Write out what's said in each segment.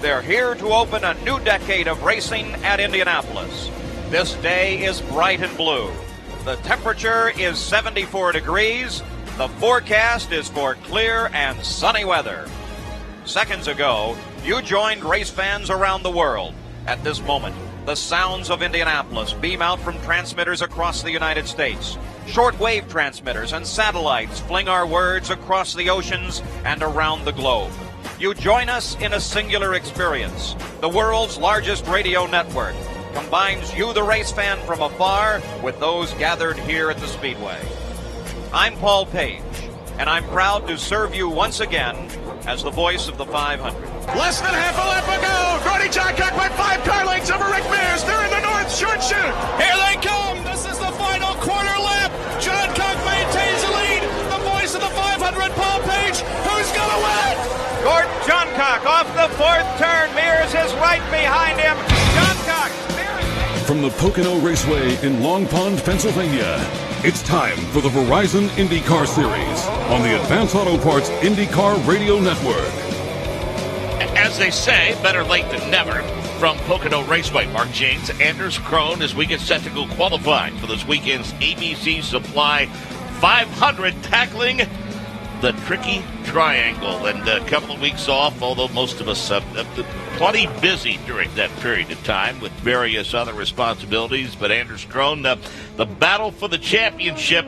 They're here to open a new decade of racing at Indianapolis. This day is bright and blue. The temperature is 74 degrees. The forecast is for clear and sunny weather. Seconds ago, you joined race fans around the world. At this moment, the sounds of Indianapolis beam out from transmitters across the United States. Shortwave transmitters and satellites fling our words across the oceans and around the globe. You join us in a singular experience. The world's largest radio network combines you, the race fan from afar, with those gathered here at the Speedway. I'm Paul Page, and I'm proud to serve you once again as the voice of the 500. Less than half a lap ago. Brody Johncock by 5 car lengths over Rick Mears. They're in the north short chute. Here they come. This is the final quarter lap. Johncock maintains the lead. The voice of the 500, Paul Page. Who's going to win? Gordon Johncock off the fourth turn. Mears is right behind him. Johncock. From the Pocono Raceway in Long Pond, Pennsylvania, it's time for the Verizon IndyCar Series on the Advance Auto Parts IndyCar Radio Network. As they say, better late than never. From Pocono Raceway, Mark James, Anders Krohn, as we get set to go qualifying for this weekend's ABC Supply 500, tackling the tricky triangle. And a couple of weeks off, although most of us have plenty busy during that period of time with various other responsibilities. But Anders Krohn, the battle for the championship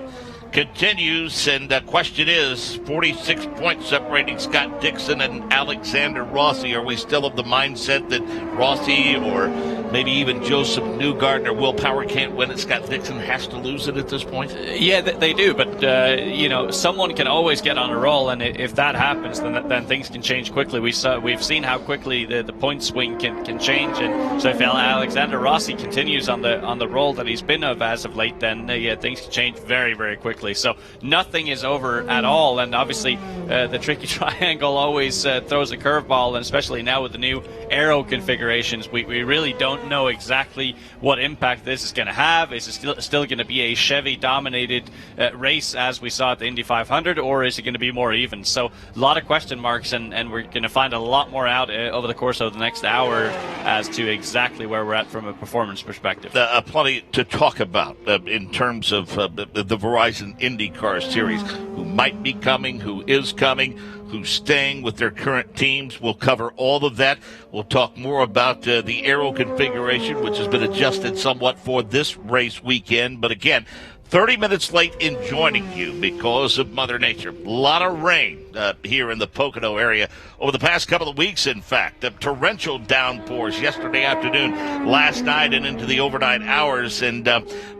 continues, and the question is 46 points separating Scott Dixon and Alexander Rossi. Are we still of the mindset that Rossi or maybe even Joseph Newgarden or Will Power can't win it? Scott Dixon has to lose it at this point? Yeah, they do, but someone can always get on a roll, and if that happens, then things can change quickly. We've seen how quickly the point swing can change, and so if Alexander Rossi continues on the roll that he's been of as of late, then things can change very, very quickly. So nothing is over at all, and obviously the tricky triangle always throws a curveball, and especially now with the new aero configurations, we really don't know exactly what impact this is going to have. Is it still going to be a Chevy-dominated race as we saw at the Indy 500, or is it going to be more even? So a lot of question marks, and we're going to find a lot more out over the course of the next hour as to exactly where we're at from a performance perspective. Plenty to talk about in terms of the Verizon IndyCar Series, who might be coming, who is coming, who's staying with their current teams. We'll cover all of that. We'll talk more about the aero configuration, which has been adjusted somewhat for this race weekend. But again, 30 minutes late in joining you because of Mother Nature. A lot of rain here in the Pocono area over the past couple of weeks, in fact. Torrential downpours yesterday afternoon, last night, and into the overnight hours. And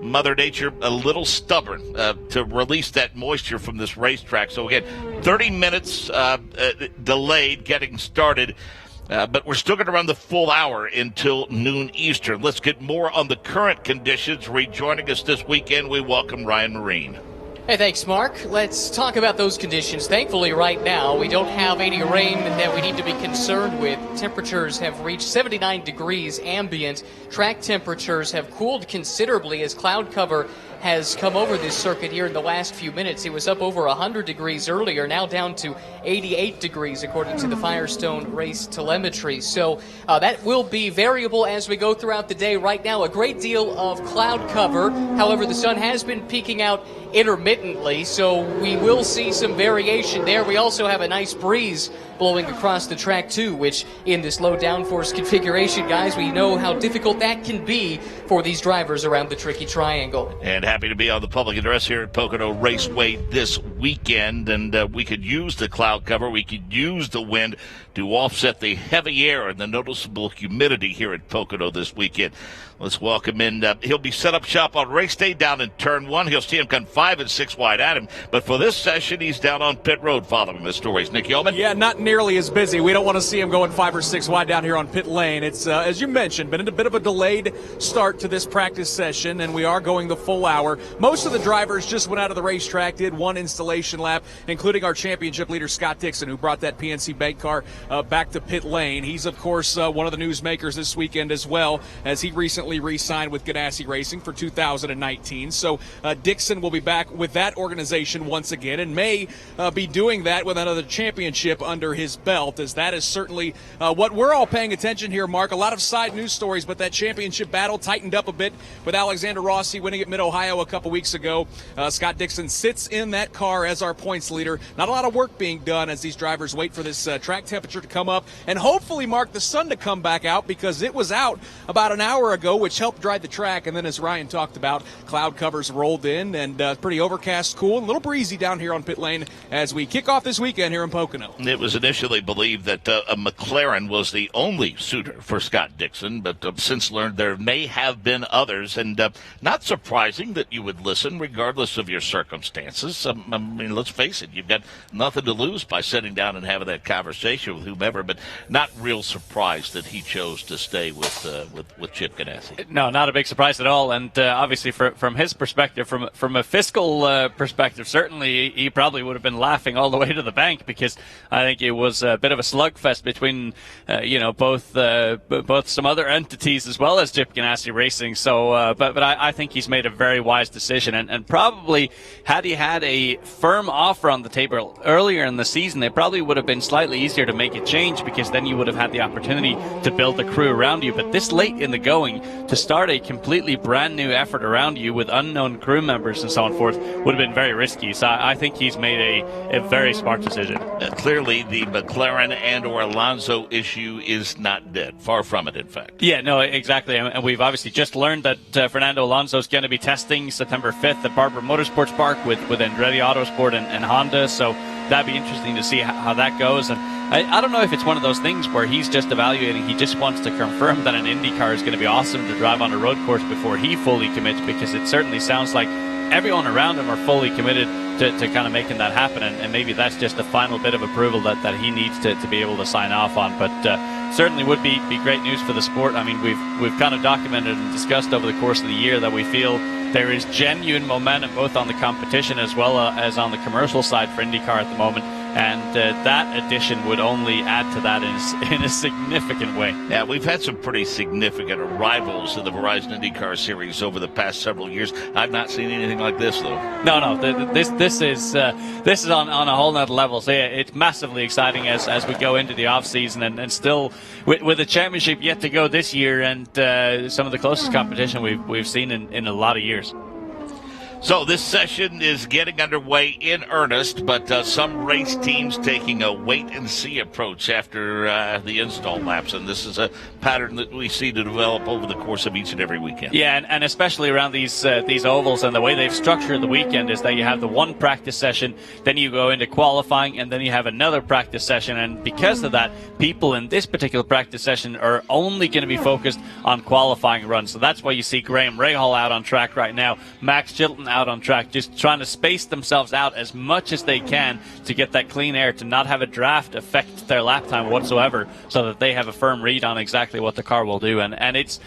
Mother Nature a little stubborn to release that moisture from this racetrack. So, again, 30 minutes delayed getting started. But we're still going to run the full hour until noon Eastern. Let's get more on the current conditions. Rejoining us this weekend, we welcome Ryan Marine. Hey, thanks, Mark. Let's talk about those conditions. Thankfully, right now, we don't have any rain that we need to be concerned with. Temperatures have reached 79 degrees ambient. Track temperatures have cooled considerably as cloud cover has come over this circuit here in the last few minutes. It was up over 100 degrees earlier, now down to 88 degrees according to the Firestone race telemetry. So that will be variable as we go throughout the day. Right now, a great deal of cloud cover. However, the sun has been peeking out intermittently, so we will see some variation there. We also have a nice breeze blowing across the track too, which in this low downforce configuration, guys, we know how difficult that can be for these drivers around the tricky triangle. And happy to be on the public address here at Pocono Raceway this weekend, and we could use the cloud cover, we could use the wind to offset the heavy air and the noticeable humidity here at Pocono this weekend. Let's welcome in. He'll be set up shop on race day down in Turn 1. He'll see him come 5 and 6 wide at him. But for this session, he's down on pit road following the stories. Nick Yeoman? Yeah, not nearly as busy. We don't want to see him going 5 or 6 wide down here on pit lane. It's, as you mentioned, been a bit of a delayed start to this practice session, and we are going the full hour. Most of the drivers just went out of the racetrack, did one installation isolation lap, including our championship leader, Scott Dixon, who brought that PNC Bank car back to pit lane. He's, of course, one of the newsmakers this weekend as well, as he recently re-signed with Ganassi Racing for 2019. So Dixon will be back with that organization once again and may be doing that with another championship under his belt, as that is certainly what we're all paying attention here, Mark. A lot of side news stories, but that championship battle tightened up a bit with Alexander Rossi winning at Mid-Ohio a couple weeks ago. Scott Dixon sits in that car as our points leader. Not a lot of work being done as these drivers wait for this track temperature to come up and hopefully, Mark, the sun to come back out, because it was out about an hour ago, which helped dry the track. And then, as Ryan talked about, cloud covers rolled in and pretty overcast, cool, and a little breezy down here on pit lane as we kick off this weekend here in Pocono. It was initially believed that a McLaren was the only suitor for Scott Dixon, but since learned there may have been others, and not surprising that you would listen regardless of your circumstances. I mean, let's face it, you've got nothing to lose by sitting down and having that conversation with whomever, but not real surprised that he chose to stay with Chip Ganassi. No, not a big surprise at all, and obviously from his perspective, from a fiscal perspective, certainly he probably would have been laughing all the way to the bank, because I think it was a bit of a slugfest between both some other entities as well as Chip Ganassi Racing. So, but I think he's made a very wise decision, and probably had he had a firm offer on the table earlier in the season, it probably would have been slightly easier to make a change, because then you would have had the opportunity to build a crew around you. But this late in the going, to start a completely brand new effort around you with unknown crew members and so on forth would have been very risky. So I think he's made a very smart decision. Clearly, the McLaren and or Alonso issue is not dead. Far from it, in fact. Yeah, no, exactly. And we've obviously just learned that Fernando Alonso is going to be testing September 5th at Barbara Motorsports Park with Andretti Autosport and Honda. So that'd be interesting to see how that goes. And I don't know if it's one of those things where he's just evaluating. He just wants to confirm that an IndyCar is going to be awesome to drive on a road course before he fully commits, because it certainly sounds like everyone around him are fully committed to kind of making that happen, and maybe that's just the final bit of approval that he needs to be able to sign off on. But certainly would be great news for the sport. I mean, we've kind of documented and discussed over the course of the year that we feel there is genuine momentum both on the competition as well as on the commercial side for IndyCar at the moment, and that addition would only add to that in a significant way. Yeah, we've had some pretty significant arrivals in the Verizon IndyCar Series over the past several years. I've not seen anything like this, though. No, this is on a whole nother level. So yeah, it's massively exciting as we go into the off season, and still with the championship yet to go this year, and some of the closest competition we've seen in a lot of years. So this session is getting underway in earnest, but some race teams taking a wait-and-see approach after the install laps, and this is a pattern that we see to develop over the course of each and every weekend. Yeah, and especially around these ovals, and the way they've structured the weekend is that you have the one practice session, then you go into qualifying, and then you have another practice session, and because of that, people in this particular practice session are only going to be focused on qualifying runs. So that's why you see Graham Rahal out on track right now, Max Chilton out on track, just trying to space themselves out as much as they can to get that clean air, to not have a draft affect their lap time whatsoever, so that they have a firm read on exactly what the car will do. And it's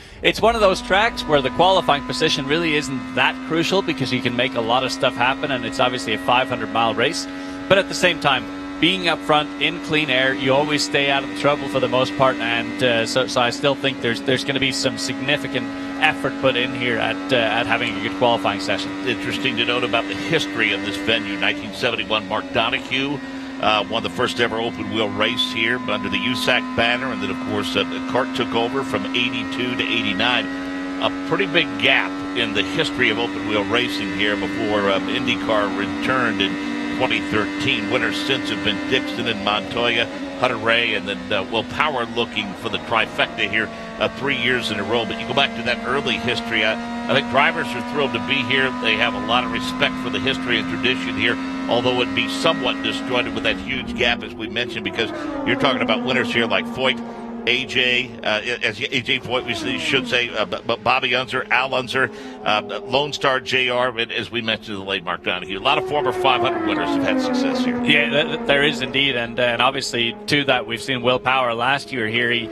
one of those tracks where the qualifying position really isn't that crucial, because you can make a lot of stuff happen, and it's obviously a 500-mile race. But at the same time, being up front in clean air, you always stay out of the trouble for the most part, and so I still think there's going to be some significant effort put in here at having a good qualifying session. Interesting to note about the history of this venue. 1971, Mark Donohue won the first ever open wheel race here under the USAC banner, and then of course the CART took over from 82 to 89. A pretty big gap in the history of open wheel racing here before IndyCar returned in 2013. Winners since have been Dixon and Montoya, Hunter Ray, and then Will Power looking for the trifecta here 3 years in a row. But you go back to that early history, I think drivers are thrilled to be here. They have a lot of respect for the history and tradition here, although it'd be somewhat disjointed with that huge gap, as we mentioned, because you're talking about winners here like Foyt, AJ, as AJ Voigt, we should say, Bobby Unser, Al Unser, Lone Star JR, and as we mentioned, the late Mark Donahue. A lot of former 500 winners have had success here. Yeah, there is indeed, and obviously to that we've seen Will Power last year here. He,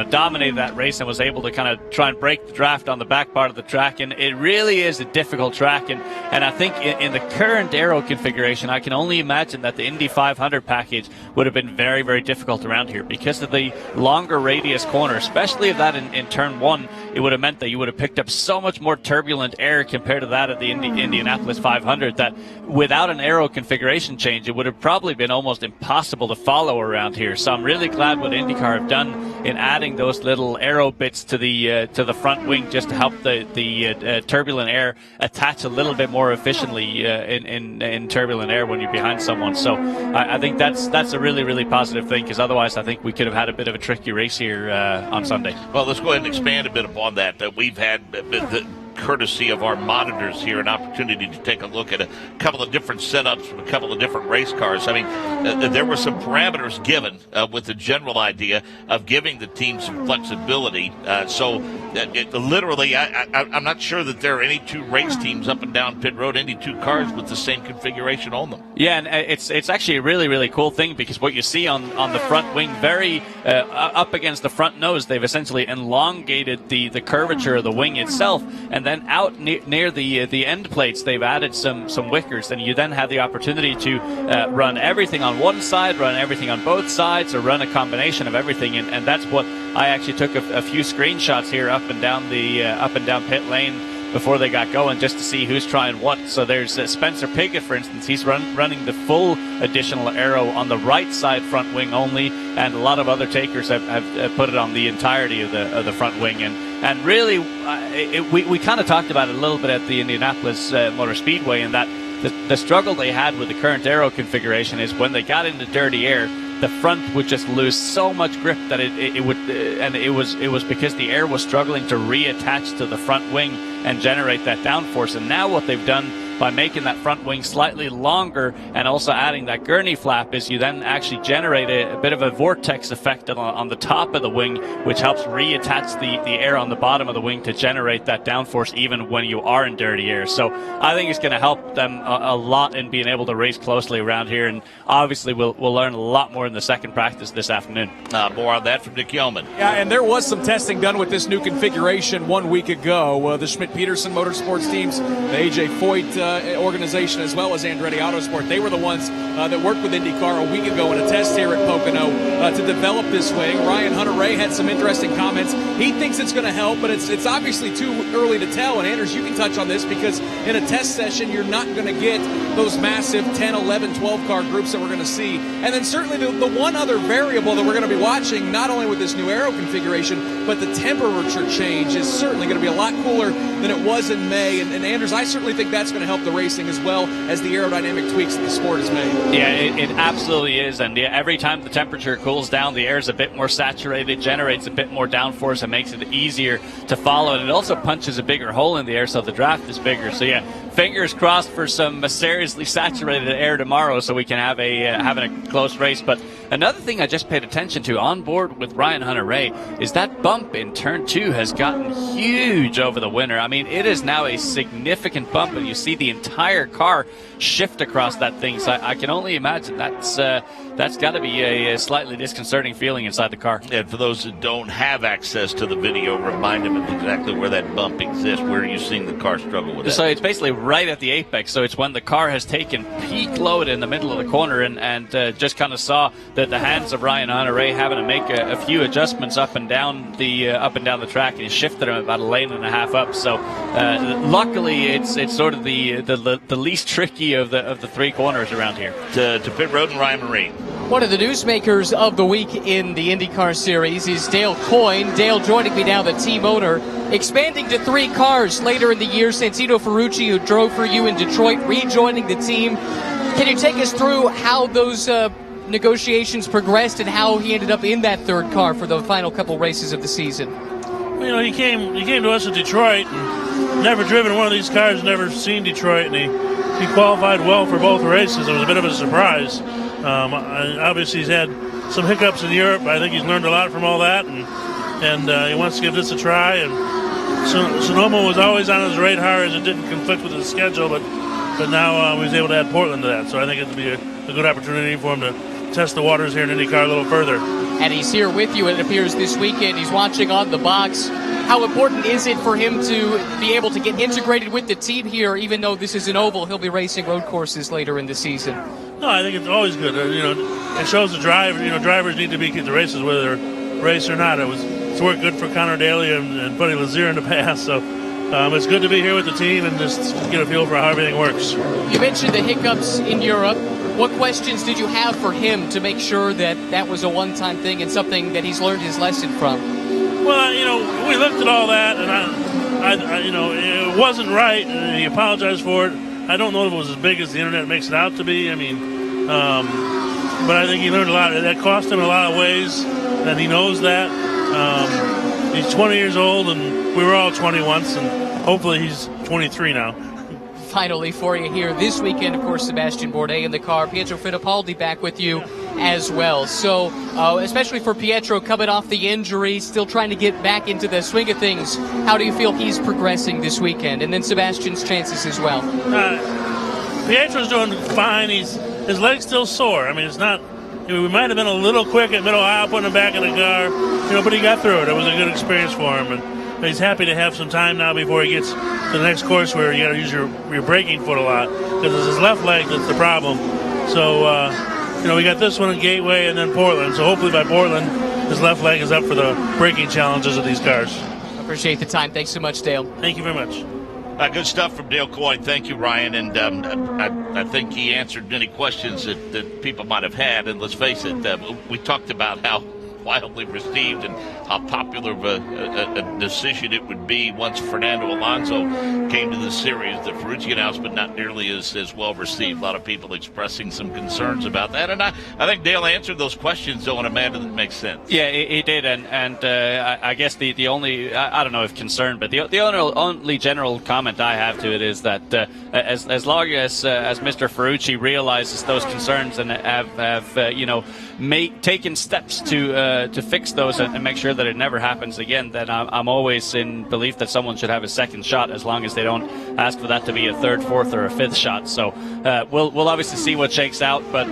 dominated that race and was able to kind of try and break the draft on the back part of the track, and it really is a difficult track. And I think in the current aero configuration, I can only imagine that the Indy 500 package would have been very, very difficult around here because of the longer radius corner, especially of that in turn one. It would have meant that you would have picked up so much more turbulent air compared to that of the Indianapolis 500 that without an aero configuration change, it would have probably been almost impossible to follow around here. So I'm really glad what IndyCar have done in adding those little aero bits to the front wing just to help the turbulent air attach a little bit more efficiently in turbulent air when you're behind someone. So I think that's a really, really positive thing, because otherwise I think we could have had a bit of a tricky race here on Sunday. Well, let's go ahead and expand a bit upon that. We've had the courtesy of our monitors here, an opportunity to take a look at a couple of different setups from a couple of different race cars. I mean, there were some parameters given with the general idea of giving the team some flexibility. Literally, I'm not sure that there are any two race teams up and down pit road, any two cars with the same configuration on them. Yeah, and it's actually a really, really cool thing, because what you see on the front wing, very up against the front nose, they've essentially elongated the curvature of the wing itself, and then out near the end plates, they've added some wickers, and you then have the opportunity to run everything on one side, run everything on both sides, or run a combination of everything, and that's what I actually took a few screenshots here up and down pit lane before they got going, just to see who's trying what. So there's Spencer Piggott, for instance. He's running the full additional aero on the right side front wing only, and a lot of other takers have put it on the entirety of the front wing. And really, we kind of talked about it a little bit at the Indianapolis Motor Speedway, in that the struggle they had with the current aero configuration is when they got into dirty air, the front would just lose so much grip that it would, and it was because the air was struggling to reattach to the front wing and generate that downforce. And now what they've done by making that front wing slightly longer and also adding that gurney flap is you then actually generate a bit of a vortex effect on the top of the wing, which helps reattach the air on the bottom of the wing to generate that downforce even when you are in dirty air. So I think it's going to help them a lot in being able to race closely around here, and obviously we'll learn a lot more in the second practice this afternoon. More on that from Nick Yeoman. Yeah, and there was some testing done with this new configuration 1 week ago. The Schmidt-Peterson Motorsports teams, the AJ Foyt organization, as well as Andretti Autosport, they were the ones that worked with IndyCar a week ago in a test here at Pocono to develop this wing. Ryan Hunter-Reay had some interesting comments. He thinks it's going to help, but it's obviously too early to tell. And Anders, you can touch on this, because in a test session, you're not going to get those massive 10, 11, 12 car groups that we're going to see. And then certainly the one other variable that we're going to be watching, not only with this new aero configuration, but the temperature change is certainly going to be a lot cooler than it was in May. And Anders, I certainly think that's going to help the racing as well as the aerodynamic tweaks that the sport has made. Yeah, it absolutely is. And every time the temperature cools down, the air is a bit more saturated, generates a bit more downforce, and makes it easier to follow. And it also punches a bigger hole in the air, so the draft is bigger. So yeah, fingers crossed for some seriously saturated air tomorrow, so we can have having a close race. But another thing I just paid attention to on board with Ryan Hunter-Reay is that bump in turn 2 has gotten huge over the winter. I mean, it is now a significant bump, and you see the entire car shift across that thing. So I can only imagine that's got to be a slightly disconcerting feeling inside the car. And for those that don't have access to the video, remind them of exactly where that bump exists. Where are you seeing the car struggle with that? So it's basically right at the apex. So it's when the car has taken peak load in the middle of the corner, and just kind of saw that the hands of Ryan Hunter-Reay having to make a few adjustments up and down the track, and he shifted him about a lane and a half up. So luckily, it's sort of the least tricky of the three corners around here. To pit road and Ryan Marine. One of the newsmakers of the week in the IndyCar Series is Dale Coyne. Dale joining me now, the team owner. Expanding to 3 cars later in the year, Santino Ferrucci, who drove for you in Detroit, rejoining the team. Can you take us through how those negotiations progressed and how he ended up in that 3rd car for the final couple races of the season? You know, he came to us in Detroit, and never driven one of these cars, never seen Detroit, and he qualified well for both races. It was a bit of a surprise. Obviously, he's had some hiccups in Europe. I think he's learned a lot from all that, and he wants to give this a try. And Sonoma was always on his radar as it didn't conflict with his schedule, but now he was able to add Portland to that. So I think it would be a good opportunity for him to test the waters here in IndyCar a little further. And he's here with you, it appears, this weekend. He's watching on the box. How important is it for him to be able to get integrated with the team here, even though this is an oval? He'll be racing road courses later in the season. No, I think it's always good. It shows the driver. Drivers need to be at the races whether they're race or not. It's worked good for Conor Daly and Buddy Lazier in the past. So it's good to be here with the team and just get a feel for how everything works. You mentioned the hiccups in Europe. What questions did you have for him to make sure that was a one-time thing and something that he's learned his lesson from? Well, we looked at all that, and it wasn't right, and he apologized for it. I don't know if it was as big as the internet makes it out to be. But I think he learned a lot. That cost him in a lot of ways, and he knows that. He's 20 years old, and we were all 20 once, and hopefully he's 23 now. Finally for you here this weekend, of course, Sebastien Bourdais in the car. Pietro Fittipaldi back with you as well. So, especially for Pietro coming off the injury, still trying to get back into the swing of things, how do you feel he's progressing this weekend? And then Sebastian's chances as well. Pietro's doing fine. His leg's still sore. It's not... we might have been a little quick at middle aisle putting him back in the car, but he got through it. It was a good experience for him. And he's happy to have some time now before he gets to the next course where you got to use your braking foot a lot, because it's his left leg that's the problem. So, we got this one at Gateway and then Portland. So hopefully by Portland, his left leg is up for the braking challenges of these cars. Appreciate the time. Thanks so much, Dale. Thank you very much. Good stuff from Dale Coyne. Thank you, Ryan. And I think he answered many questions that people might have had. And let's face it, we talked about how wildly received and how popular of a decision it would be once Fernando Alonso came to the series. The Ferrucci announcement not nearly as well received. A lot of people expressing some concerns about that. And I think Dale answered those questions, though, in a manner that makes sense. Yeah, he did. And I guess the only, I don't know if concern, but the only general comment I have to it is that as long as Mr. Ferrucci realizes those concerns and have taken steps to fix those and make sure that it never happens again, then I'm always in belief that someone should have a second shot, as long as they don't ask for that to be a third, fourth, or a fifth shot. So we'll obviously see what shakes out, but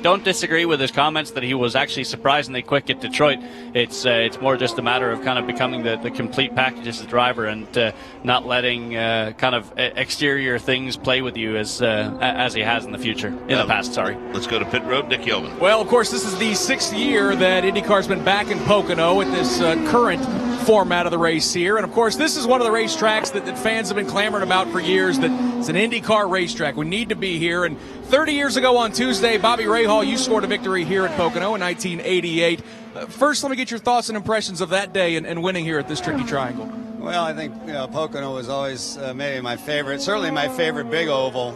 don't disagree with his comments that he was actually surprisingly quick at Detroit. It's more just a matter of kind of becoming the complete package as a driver and not letting kind of exterior things play with you as he has in the past. Sorry. Let's go to pit road. Nick Yeoman. Well, of course, this is the 6th year that IndyCar's been back in Pocono with this current format of the race here. And, of course, this is one of the racetracks that fans have been clamoring about for years, that it's an IndyCar racetrack. We need to be here. And 30 years ago on Tuesday, Bobby Rahal, you scored a victory here at Pocono in 1988. First, let me get your thoughts and impressions of that day and winning here at this tricky triangle. Well, I think Pocono was always maybe my favorite, certainly my favorite big oval.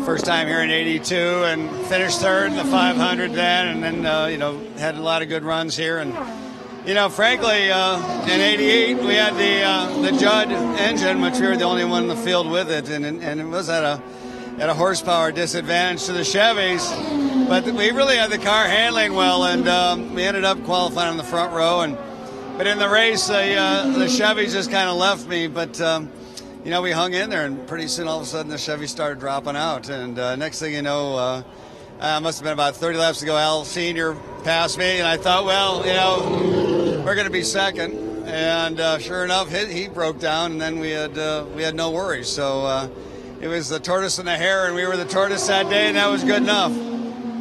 First time here in '82 and finished third in the 500 then, and then had a lot of good runs here. And frankly, in '88 we had the Judd engine, which we were the only one in the field with it, and it was at a horsepower disadvantage to the Chevys. But we really had the car handling well, and we ended up qualifying on the front row. But in the race, the Chevys just kind of left me. But we hung in there, and pretty soon all of a sudden the Chevy started dropping out. And next thing you know, must have been about 30 laps ago, Al Sr. passed me, and I thought, well, we're going to be second. And sure enough, he broke down, and then we had no worries. So it was the tortoise and the hare, and we were the tortoise that day, and that was good enough.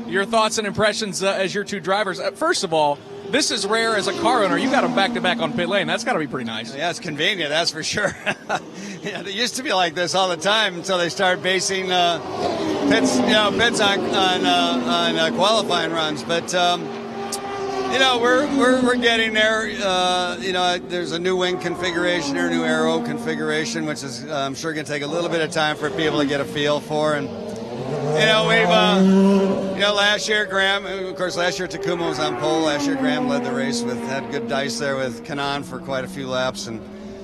Your thoughts and impressions as your two drivers. First of all, this is rare as a car owner. You got them back-to-back on pit lane. That's got to be pretty nice. Yeah, it's convenient, that's for sure. Yeah, it used to be like this all the time until they started basing pits on qualifying runs. But we're getting there. There's a new wing configuration or a new aero configuration, which is I'm sure going to take a little bit of time for people to get a feel for. And we've last year Graham, of course, last year Takuma was on pole. Last year Graham led the race had good dice there with Kanaan for quite a few laps, and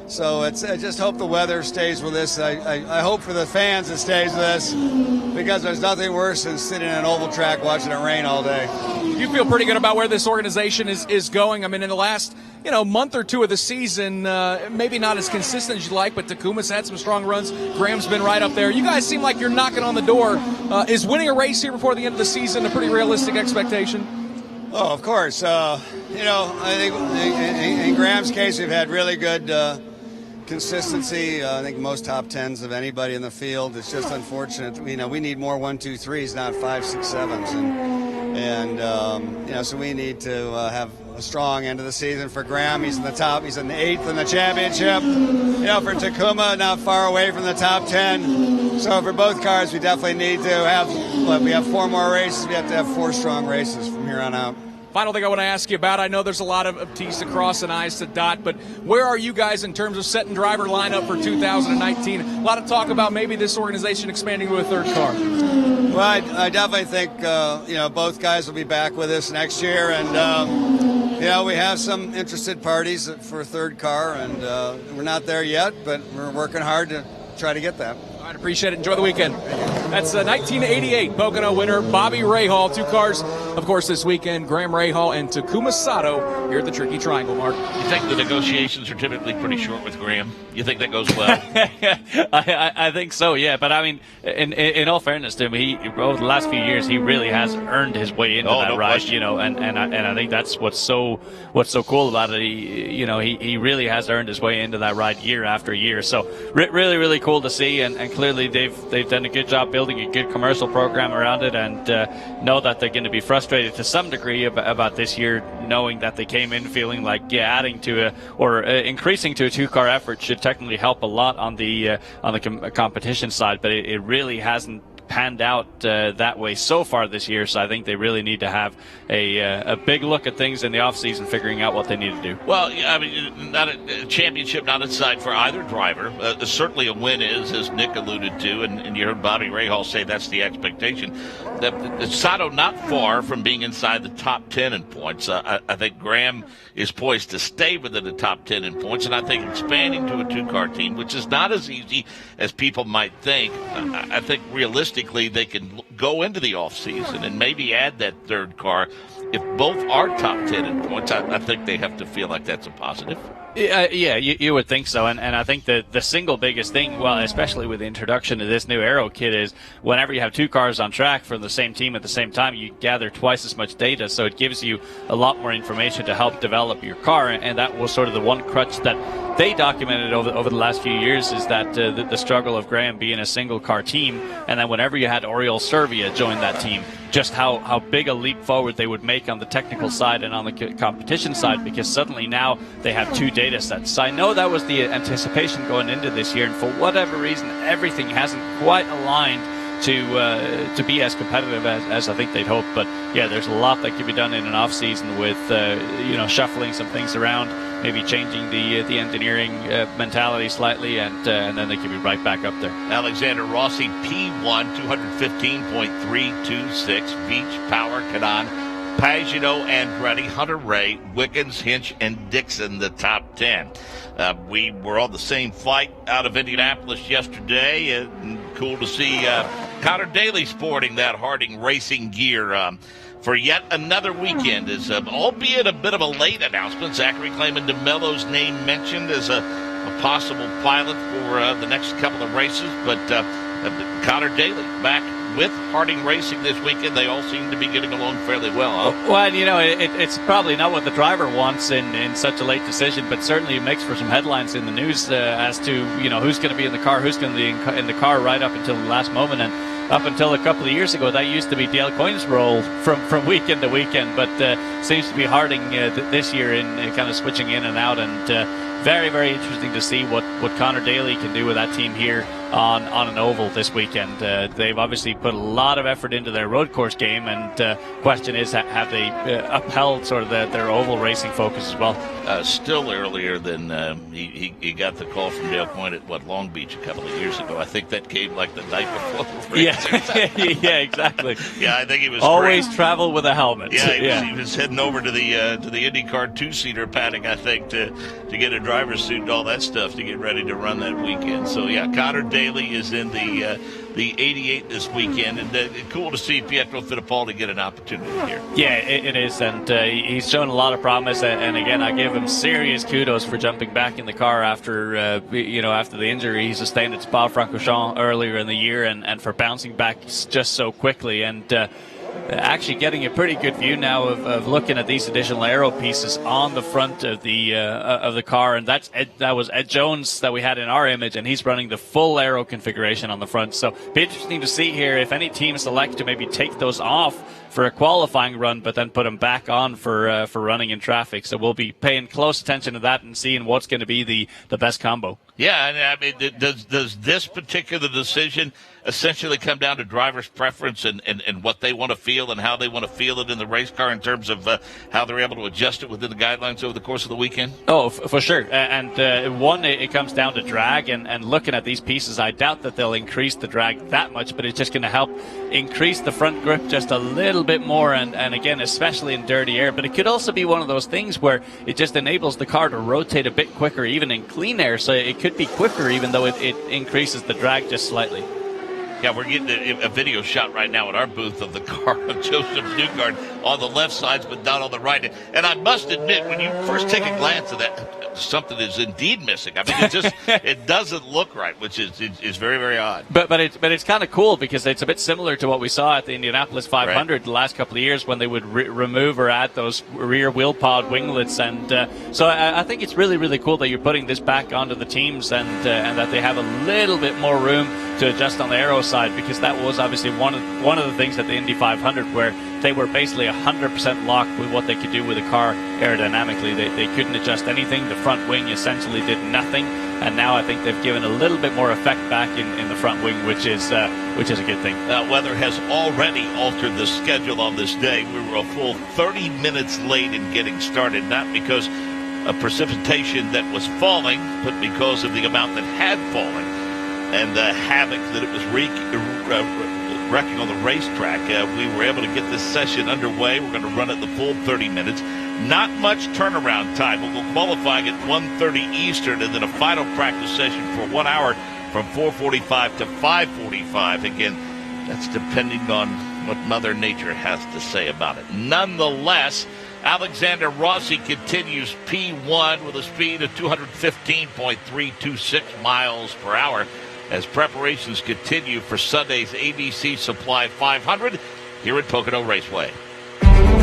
So I just hope the weather stays with us. I hope for the fans it stays with us, because there's nothing worse than sitting in an oval track watching it rain all day. You feel pretty good about where this organization is going. I mean, in the last month or two of the season, maybe not as consistent as you'd like, but Takuma's had some strong runs. Graham's been right up there. You guys seem like you're knocking on the door. Is winning a race here before the end of the season a pretty realistic expectation? Oh, of course. I think in Graham's case, we've had really good consistency. I think most top tens of anybody in the field. It's just unfortunate. We need more 1, 2, 3s, not 5, 6, 7s, and so we need to have a strong end of the season for Graham. He's in the top. He's in the 8th in the championship. For Takuma, not far away from the top 10. So for both cars, we definitely need to have. We have 4 more races. We have to have 4 strong races from here on out. Final thing I want to ask you about, I know there's a lot of T's to cross and I's to dot, but where are you guys in terms of setting driver lineup for 2019? A lot of talk about maybe this organization expanding to a 3rd car. Well, I definitely think, both guys will be back with us next year, and, we have some interested parties for a 3rd car, and we're not there yet, but we're working hard to try to get that. All right, appreciate it. Enjoy the weekend. That's 1988 Pocono winner Bobby Rahal. 2 cars, of course, this weekend. Graham Rahal and Takuma Sato here at the Tricky Triangle, Mark. You think the negotiations are typically pretty short with Graham? You think that goes well? I think so, yeah. But I mean, in all fairness to him, over the last few years, he really has earned his way into that ride. Question. And I think that's what's so cool about it. He really has earned his way into that ride year after year. So really, really cool to see. And clearly they've done a good job building a good commercial program around it, and know that they're going to be frustrated to some degree about this year, knowing that they came in feeling like adding to increasing to a 2-car effort should technically help a lot on the competition side, but it really hasn't panned out that way so far this year. So I think they really need to have a big look at things in the offseason, figuring out what they need to do. Well, I mean, not a championship, not in sight for either driver. Certainly a win is, as Nick alluded to, and you heard Bobby Rahal say that's the expectation. Sato not far from being inside the top 10 in points. I think Graham is poised to stay within the top 10 in points, and I think expanding to a 2-car team, which is not as easy as people might think. I think realistically they can go into the offseason and maybe add that 3rd car. If both are top 10 in points, I think they have to feel like that's a positive. Yeah, you would think so. And I think the single biggest thing, well, especially with the introduction of this new Aero kit, is whenever you have 2 cars on track from the same team at the same time, you gather twice as much data. So it gives you a lot more information to help develop your car. And that was sort of the one crutch that they documented over the last few years, is that the struggle of Graham being a single car team. And then whenever you had Oriol Servia join that team, just how big a leap forward they would make on the technical side and on the competition side, because suddenly now they have 2 data sets. So I know that was the anticipation going into this year, and for whatever reason, everything hasn't quite aligned to be as competitive as I think they'd hoped. But yeah, there's a lot that can be done in an off season with shuffling some things around, maybe changing the engineering mentality slightly, and then they can be right back up there. Alexander Rossi, P1, 215.326, Veach, Power, Canan, Pagano, Andretti, Hunter Ray, Wiggins, Hinch, and Dixon, the top 10. We were on the same flight out of Indianapolis yesterday, and cool to see Conor Daly sporting that Harding Racing gear for yet another weekend. Is albeit a bit of a late announcement. Zachary claiming DeMello's name mentioned as a possible pilot for the next couple of races, but Conor Daly back with Harding Racing this weekend. They all seem to be getting along fairly well, huh? Well, it's probably not what the driver wants in such a late decision, but certainly it makes for some headlines in the news as to who's going to be in the car, who's going to be in the car right up until the last moment. And up until a couple of years ago, that used to be Dale Coyne's role from weekend to weekend, but seems to be Harding this year in kind of switching in and out. And very, very interesting to see what Conor Daly can do with that team here on an oval this weekend. They've obviously put a lot of effort into their road course game, and question is, have they upheld sort of their oval racing focus as well? Still earlier than he got the call from Dale Point at Long Beach a couple of years ago. I think that came like the night before. Yeah, exactly. Yeah, I think he was always travel with a helmet. Yeah, he was heading over to the IndyCar 2-seater paddock, I think, to get a driver's suit and all that stuff to get ready to run that weekend. So yeah, Conor Daly is in the 88 this weekend, and cool to see Pietro Fittipaldi get an opportunity here. Yeah, it is, and he's shown a lot of promise. And again, I give him serious kudos for jumping back in the car after after the injury he sustained at Spa-Francorchamps earlier in the year, and for bouncing back just so quickly, and actually getting a pretty good view now of looking at these additional aero pieces on the front of the car, and that was Ed Jones that we had in our image, and he's running the full aero configuration on the front. So be interesting to see here if any teams select to maybe take those off for a qualifying run, but then put them back on for running in traffic. So we'll be paying close attention to that and seeing what's going to be the best combo. Yeah, and I mean, does this particular decision essentially come down to drivers' preference and what they want to feel and how they want to feel it in the race car in terms of how they're able to adjust it within the guidelines over the course of the weekend? Oh, for sure. And one, it comes down to drag, and looking at these pieces, I doubt that they'll increase the drag that much, but it's just going to help increase the front grip just a little bit more, and again, especially in dirty air. But it could also be one of those things where it just enables the car to rotate a bit quicker, even in clean air, so it could be quicker even though it increases the drag just slightly. Yeah, we're getting a video shot right now at our booth of the car of Joseph Newgard on the left sides, but not on the right. And I must admit, when you first take a glance at that, something is indeed missing. I mean, it doesn't look right, which is very, very odd. But it's kind of cool because it's a bit similar to what we saw at the Indianapolis 500 the last couple of years when they would remove or add those rear wheel pod winglets. And so I think it's really, really cool that you're putting this back onto the teams and that they have a little bit more room to adjust on the aero side, because that was obviously one of the things at the Indy 500 where they were basically 100% locked with what they could do with the car aerodynamically. They couldn't adjust anything. The front wing essentially did nothing, and now I think they've given a little bit more effect back in the front wing, which is a good thing. Weather has already altered the schedule on this day. We were a full 30 minutes late in getting started, not because of precipitation that was falling, but because of the amount that had fallen and the havoc that it was wrecking on the racetrack. We were able to get this session underway. We're going to run it the full 30 minutes. Not much turnaround time. We'll go qualifying at 1:30 Eastern, and then a final practice session for 1 hour from 4:45 to 5:45. Again, that's depending on what Mother Nature has to say about it. Nonetheless, Alexander Rossi continues P1 with a speed of 215.326 miles per hour as preparations continue for Sunday's ABC Supply 500 here at Pocono Raceway.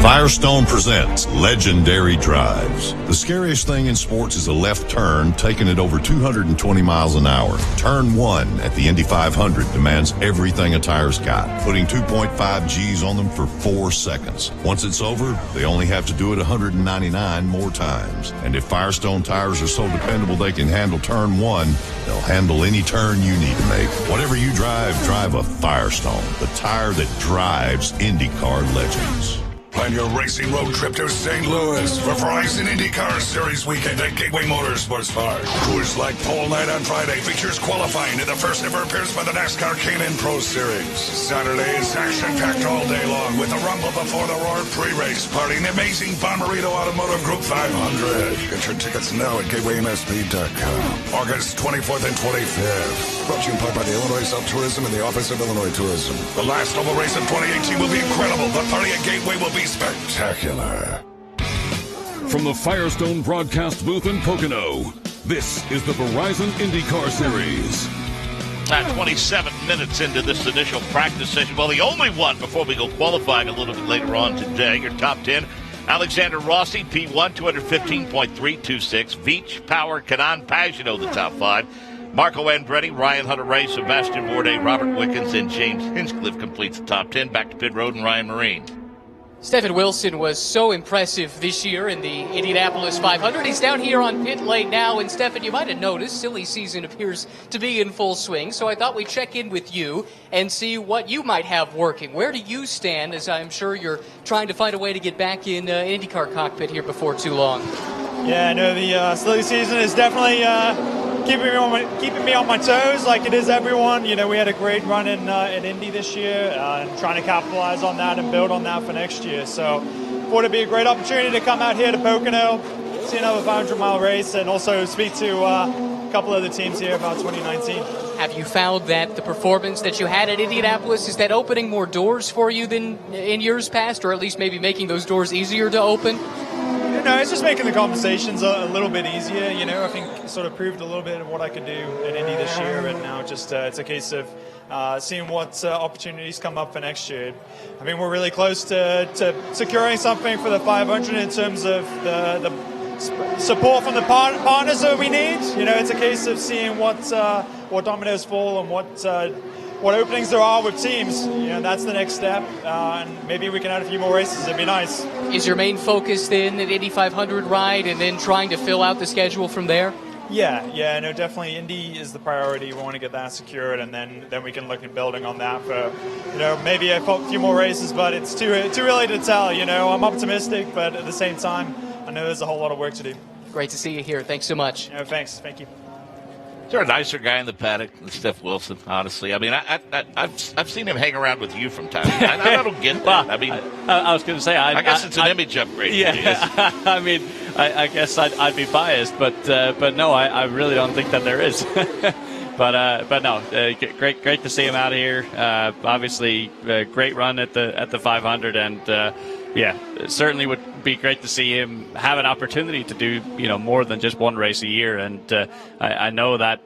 Firestone presents Legendary Drives. The scariest thing in sports is a left turn, taking it over 220 miles an hour. Turn 1 at the Indy 500 demands everything a tire's got, putting 2.5 Gs on them for 4 seconds. Once it's over, they only have to do it 199 more times. And if Firestone tires are so dependable they can handle turn 1, they'll handle any turn you need to make. Whatever you drive, drive a Firestone, the tire that drives IndyCar legends. Plan your racing road trip to St. Louis for Verizon IndyCar Series weekend at Gateway Motorsports Park. Coors Light Pole Night on Friday features qualifying in the first ever appearance by the NASCAR K&N Pro Series. Saturday is action-packed all day long with the Rumble Before the Roar pre-race party and the amazing Bommarito Automotive Group 500. Get your tickets now at GatewayMSP.com. August 24th and 25th. Brought to you in part by the Illinois Self-Tourism and the Office of Illinois Tourism. The last oval race of 2018 will be incredible. The party at Gateway will be spectacular. From the Firestone broadcast booth in Pocono, this is the Verizon IndyCar Series. 27 minutes into this initial practice session. Well, the only one before we go qualifying a little bit later on today. Your top 10. Alexander Rossi, P1, 215.326. Veach, Power, Canan, Pagano, the top 5. Marco Andretti, Ryan Hunter-Ray, Sebastien Bourdais, Robert Wickens, and James Hinchcliffe completes the top 10. Back to pit road and Ryan Marine. Stephen Wilson was so impressive this year in the Indianapolis 500. He's down here on pit lane now, and Stephen, you might have noticed silly season appears to be in full swing, so I thought we'd check in with you and see what you might have working. Where do you stand, as I'm sure you're trying to find a way to get back in IndyCar cockpit here before too long? Yeah, I know the silly season is definitely keeping me on my toes, like it is everyone. You know, we had a great run in Indy this year, and trying to capitalize on that and build on that for next year. So, thought it'd be a great opportunity to come out here to Pocono, see another 500-mile race, and also speak to a couple of the teams here about 2019. Have you found that the performance that you had at Indianapolis, is that opening more doors for you than in years past, or at least maybe making those doors easier to open? No, it's just making the conversations a little bit easier. You know, I think sort of proved a little bit of what I could do at Indy this year, and now just it's a case of seeing what opportunities come up for next year. I mean, we're really close to securing something for the 500 in terms of the support from the partners that we need. You know, it's a case of seeing what dominoes fall and what openings there are with teams. You know, that's the next step, and maybe we can add a few more races. It'd be nice. Is your main focus then an Indy 500 ride and then trying to fill out the schedule from there? Yeah, no, definitely Indy is the priority. We want to get that secured, and then we can look at building on that for, you know, maybe a few more races, but it's too early to tell. You know, I'm optimistic, but at the same time, I know there's a whole lot of work to do. Great to see you here. Thanks so much. No, thanks. Thank you. Is there a nicer guy in the paddock than Steph Wilson, honestly? I mean, I've seen him hang around with you from time to time. I don't get that. Well, I mean, I was going to say, I guess it's an image upgrade. Yeah, I mean, I guess I'd be biased, but no, I really don't think that there is. But no, great to see him out here. Obviously, great run at the 500, and yeah, it certainly would be great to see him have an opportunity to do, you know, more than just one race a year. And I know that,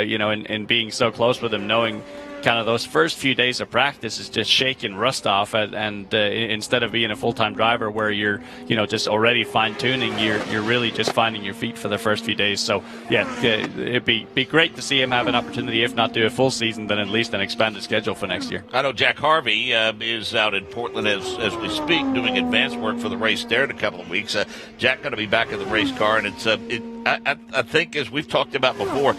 you know, in being so close with him, knowing kind of those first few days of practice is just shaking rust off, and instead of being a full-time driver where you're, you know, just already fine-tuning, you're really just finding your feet for the first few days. So yeah, it'd be great to see him have an opportunity, if not do a full season, then at least an expanded schedule for next year. I know Jack Harvey is out in Portland as we speak, doing advanced work for the race there in a couple of weeks. Jack going to be back in the race car, and it's I think, as we've talked about before,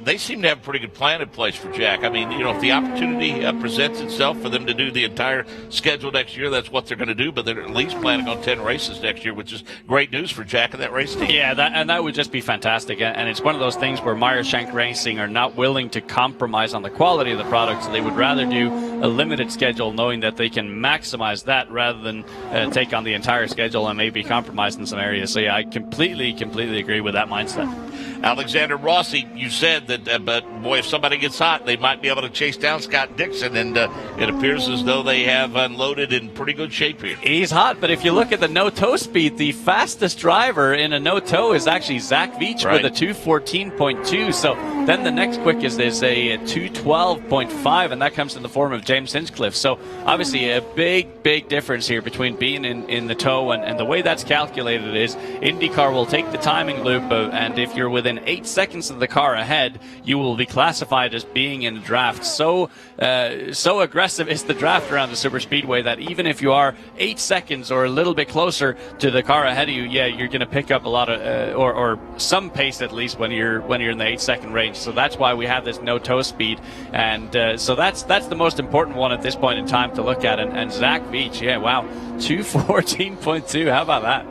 they seem to have a pretty good plan in place for Jack. I mean, you know, if the opportunity presents itself for them to do the entire schedule next year, that's what they're going to do. But they're at least planning on 10 races next year, which is great news for Jack and that race team. Yeah, that would just be fantastic. And it's one of those things where Meyer-Shank Racing are not willing to compromise on the quality of the product, so they would rather do a limited schedule, knowing that they can maximize that rather than take on the entire schedule and maybe compromise in some areas. So yeah, I completely agree with that mindset. Alexander Rossi, you said that, but boy, if somebody gets hot, they might be able to chase down Scott Dixon, and it appears as though they have unloaded in pretty good shape here. He's hot, but if you look at the no-toe speed, the fastest driver in a no-toe is actually Zach Veach, right, with a 2:14.2. So then the next quickest is a 2:12.5, and that comes in the form of James Hinchcliffe. So obviously a big difference here between being in the toe, and the way that's calculated is IndyCar will take the timing loop, and if you're within 8 seconds of the car ahead, you will be classified as being in the draft. So aggressive is the draft around the super speedway that even if you are 8 seconds or a little bit closer to the car ahead of you, yeah, you're going to pick up a lot of or some pace at least when you're in the 8-second range. So that's why we have this no toe speed, and so that's the most important one at this point in time to look at. And Zach Veach, yeah, wow, 2:14.2. How about that?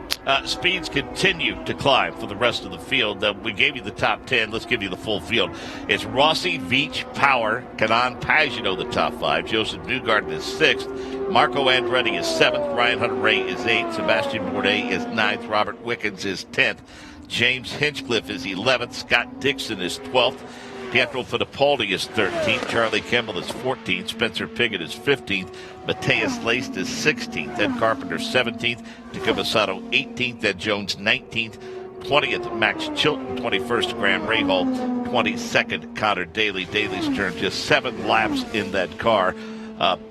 Speeds continue to climb for the rest of the field. We gave you the top 10. Let's give you the full field. It's Rossi, Veach, Power, Canan Pagino, the top 5. Joseph Newgarden is 6th. Marco Andretti is 7th. Ryan Hunter-Reay is 8th. Sebastien Bourdais is 9th. Robert Wickens is 10th. James Hinchcliffe is 11th. Scott Dixon is 12th. Pietro Fittipaldi is 13th. Charlie Kimball is 14th. Spencer Pigot is 15th. Matthias Leist is 16th. Ed Carpenter 17th. Takuma Sato 18th. Ed Jones 19th. 20th, Max Chilton. 21st, Graham Rahal. 22nd, Conor Daly. Daly's turned just 7 laps in that car.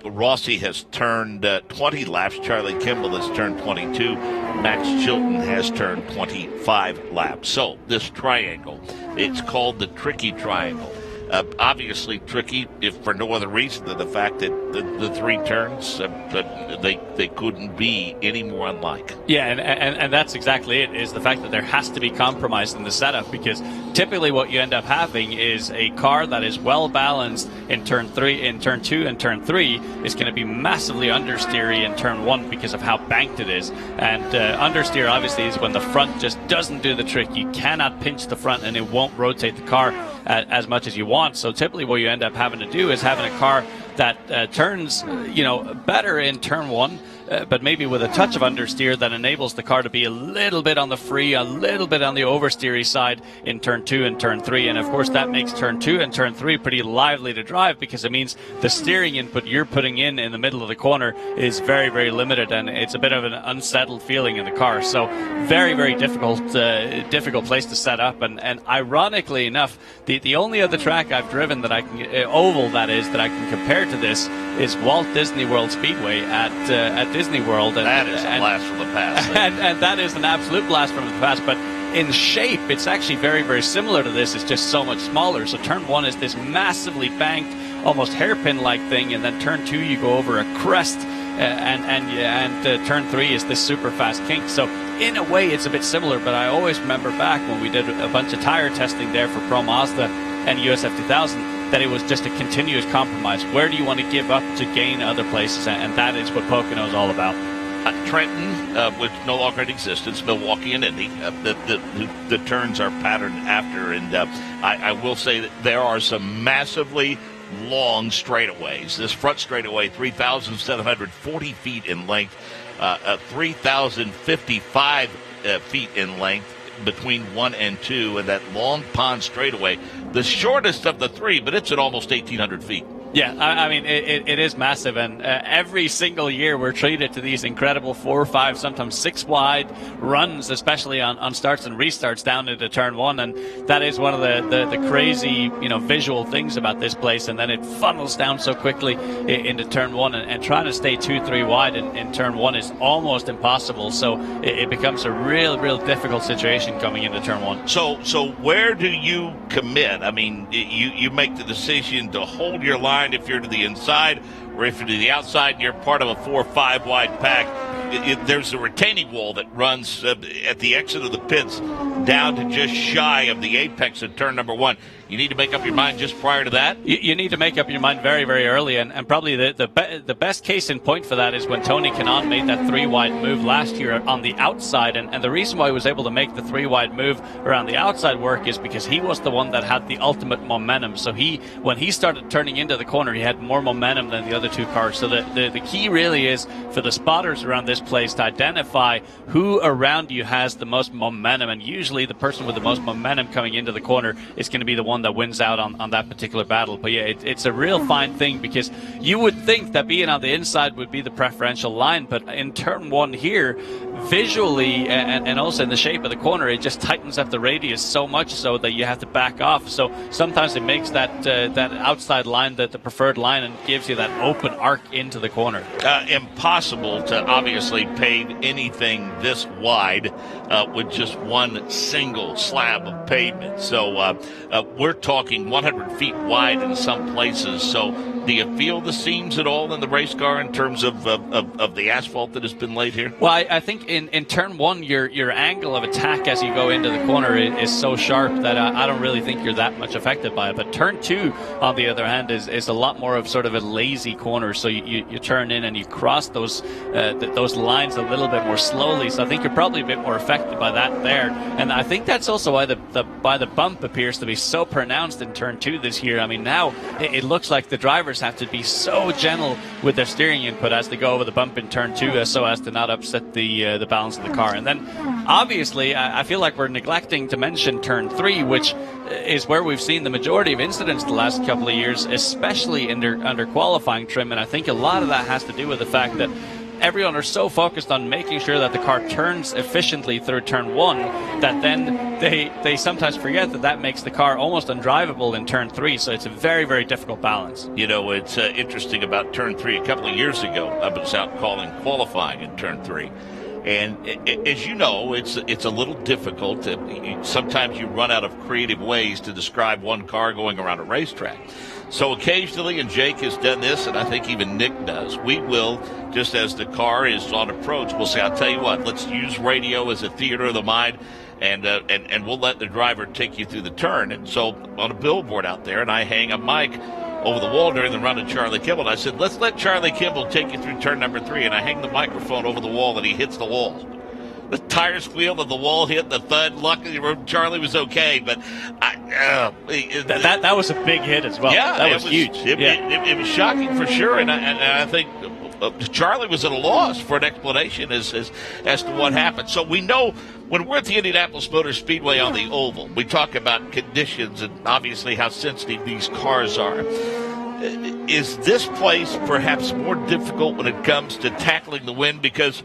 Rossi has turned 20 laps. Charlie Kimball has turned 22. Max Chilton has turned 25 laps. So this triangle, it's called the tricky triangle. Obviously tricky, if for no other reason than the fact that the three turns, they couldn't be any more unlike. Yeah, and that's exactly it, is the fact that there has to be compromise in the setup, because typically what you end up having is a car that is well balanced in turn 3, in turn 2, and turn 3 is going to be massively understeery in turn 1 because of how banked it is. And understeer obviously is when the front just doesn't do the trick. You cannot pinch the front and it won't rotate the car as much as you want. So typically what you end up having to do is having a car that turns better in turn 1, but maybe with a touch of understeer that enables the car to be a little bit on the free, a little bit on the oversteery side in turn 2 and turn 3. And of course that makes turn 2 and turn 3 pretty lively to drive, because it means the steering input you're putting in the middle of the corner is very, very limited, and it's a bit of an unsettled feeling in the car. So very, very difficult place to set up. And ironically enough, the only other track I've driven that I can oval that I can compare to this is Walt Disney World Speedway at Disney World. And that is a blast from the past. And that is an absolute blast from the past. But in shape, it's actually very, very similar to this. It's just so much smaller. So turn 1 is this massively banked, almost hairpin-like thing, and then turn 2 you go over a crest, and turn 3 is this super fast kink. So in a way, it's a bit similar. But I always remember back when we did a bunch of tire testing there for Pro Mazda and USF 2000. That it was just a continuous compromise. Where do you want to give up to gain other places? And that is what Pocono is all about. Trenton, which no longer in existence, Milwaukee and Indy, the turns are patterned after. And I will say that there are some massively long straightaways. This front straightaway, 3,740 feet in length, 3,055 feet in length between 1 and 2, and that long pond straightaway, the shortest of the three, but it's at almost 1,800 feet. Yeah, I mean, it is massive, and every single year we're treated to these incredible 4, 5, sometimes 6 wide runs, especially on starts and restarts down into turn 1, and that is one of the crazy, visual things about this place. And then it funnels down so quickly into turn 1, and trying to stay 2, 3 wide in turn 1 is almost impossible. So it becomes a real difficult situation coming into turn 1. So where do you commit? I mean, you make the decision to hold your line if you're to the inside, or if you're to the outside and you're part of a 4 or 5 wide pack. There's a retaining wall that runs at the exit of the pits down to just shy of the apex of turn number 1. You need to make up your mind just prior to that? You need to make up your mind very, very early, and probably the best case in point for that is when Tony Kanaan made that 3-wide move last year on the outside, and the reason why he was able to make the 3-wide move around the outside work is because he was the one that had the ultimate momentum. So when he started turning into the corner, he had more momentum than the other 2 cars. So the key really is for the spotters around this place to identify who around you has the most momentum, and usually the person with the most momentum coming into the corner is going to be the one that wins out on that particular battle. But yeah, it's a real fine thing, because you would think that being on the inside would be the preferential line, but in turn 1 here, visually and also in the shape of the corner, it just tightens up the radius so much so that you have to back off. So sometimes it makes that outside line the preferred line and gives you that open arc into the corner. Impossible to obviously pave anything this wide with just one single slab of pavement. So we're talking 100 feet wide in some places. So do you feel the seams at all in the race car in terms of the asphalt that has been laid here? Well, I think in turn 1, your angle of attack as you go into the corner is so sharp that I don't really think you're that much affected by it. But turn 2, on the other hand, is a lot more of sort of a lazy corner. So you turn in and you cross those lines a little bit more slowly. So I think you're probably a bit more affected by that there. And I think that's also why the bump appears to be so pronounced in turn 2 this year. I mean, now it looks like the drivers have to be so gentle with their steering input as they go over the bump in turn 2, so as to not upset the balance of the car. And then obviously I feel like we're neglecting to mention turn 3, which is where we've seen the majority of incidents the last couple of years, especially under qualifying trim. And I think a lot of that has to do with the fact that everyone are so focused on making sure that the car turns efficiently through turn 1 that then they sometimes forget that makes the car almost undrivable in turn 3. So it's a very, very difficult balance. It's interesting about turn 3. A couple of years ago, I was out calling qualifying in turn 3. And as you know, it's a little difficult. Sometimes you run out of creative ways to describe one car going around a racetrack. So occasionally, and Jake has done this, and I think even Nick does, we will, just as the car is on approach, we'll say, I'll tell you what, let's use radio as a theater of the mind, and we'll let the driver take you through the turn. And so on a billboard out there, and I hang a mic over the wall during the run of Charlie Kimball, and I said, let's let Charlie Kimball take you through turn number 3, and I hang the microphone over the wall, and he hits the wall. The tire squealed and the wall hit, the thud. Luckily, Charlie was okay, but that was a big hit as well. Yeah, that was huge. It was shocking for sure, and I think Charlie was at a loss for an explanation as to what happened. So we know when we're at the Indianapolis Motor Speedway on the oval, we talk about conditions and obviously how sensitive these cars are. Is this place perhaps more difficult when it comes to tackling the wind? Because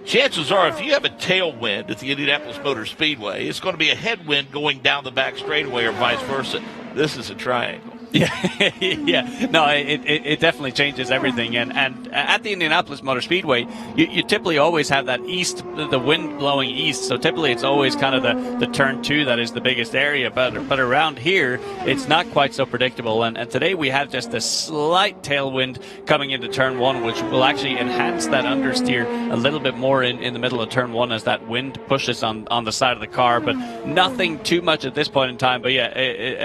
chances are, if you have a tailwind at the Indianapolis Motor Speedway, it's going to be a headwind going down the back straightaway or vice versa. This is a triangle. Yeah. No, it definitely changes everything. And at the Indianapolis Motor Speedway, you typically always have that the wind blowing east. So typically it's always kind of the turn 2 that is the biggest area. But around here, it's not quite so predictable. And today we have just a slight tailwind coming into turn 1, which will actually enhance that understeer a little bit more in the middle of turn 1 as that wind pushes on the side of the car. But nothing too much at this point in time. But yeah,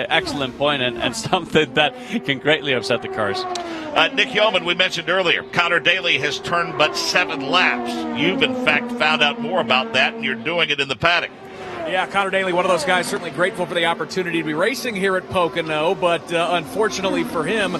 excellent point and something that can greatly upset the cars. Nick Yeoman, we mentioned earlier, Conor Daly has turned but 7 laps. You've, in fact, found out more about that, and you're doing it in the paddock. Yeah, Conor Daly, one of those guys, certainly grateful for the opportunity to be racing here at Pocono, but unfortunately for him,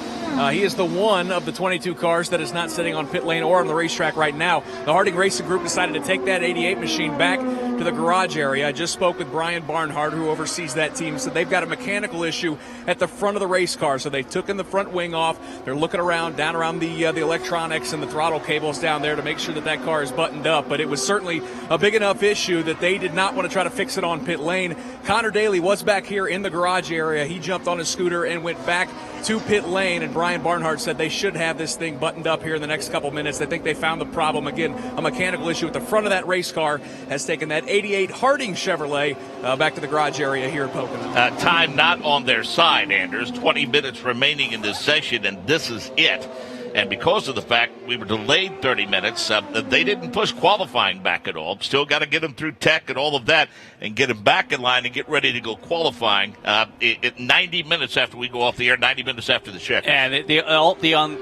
he is the one of the 22 cars that is not sitting on pit lane or on the racetrack right now. The Harding Racing Group decided to take that 88 machine back to the garage area. I just spoke with Brian Barnhart, who oversees that team, so they've got a mechanical issue at the front of the race car, so they've taken the front wing off. They're looking down around the electronics and the throttle cables down there to make sure that car is buttoned up, but it was certainly a big enough issue that they did not want to try to fix it on pit lane. Conor Daly was back here in the garage area. He jumped on his scooter and went back to pit lane, and Brian Barnhart said they should have this thing buttoned up here in the next couple minutes. They think they found the problem. Again, a mechanical issue at the front of that race car has taken that 88 Harding Chevrolet back to the garage area here at Pocono. Time not on their side, Anders. 20 minutes remaining in this session, and this is it. And because of the fact we were delayed 30 minutes, they didn't push qualifying back at all. Still got to get them through tech and all of that and get them back in line and get ready to go qualifying 90 minutes after we go off the air, 90 minutes after the check. And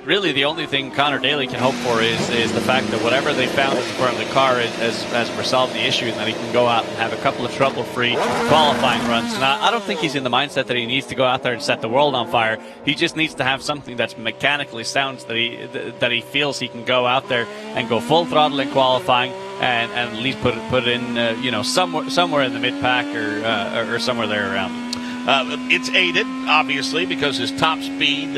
really the only thing Conor Daly can hope for is the fact that whatever they found in front of the car has resolved the issue, and that he can go out and have a couple of trouble-free qualifying runs. Now, I don't think he's in the mindset that he needs to go out there and set the world on fire. He just needs to have something that's mechanically sound, that he feels he can go out there and go full throttle in qualifying and at least put it in somewhere in the mid pack or somewhere there around. It's aided obviously because his top speed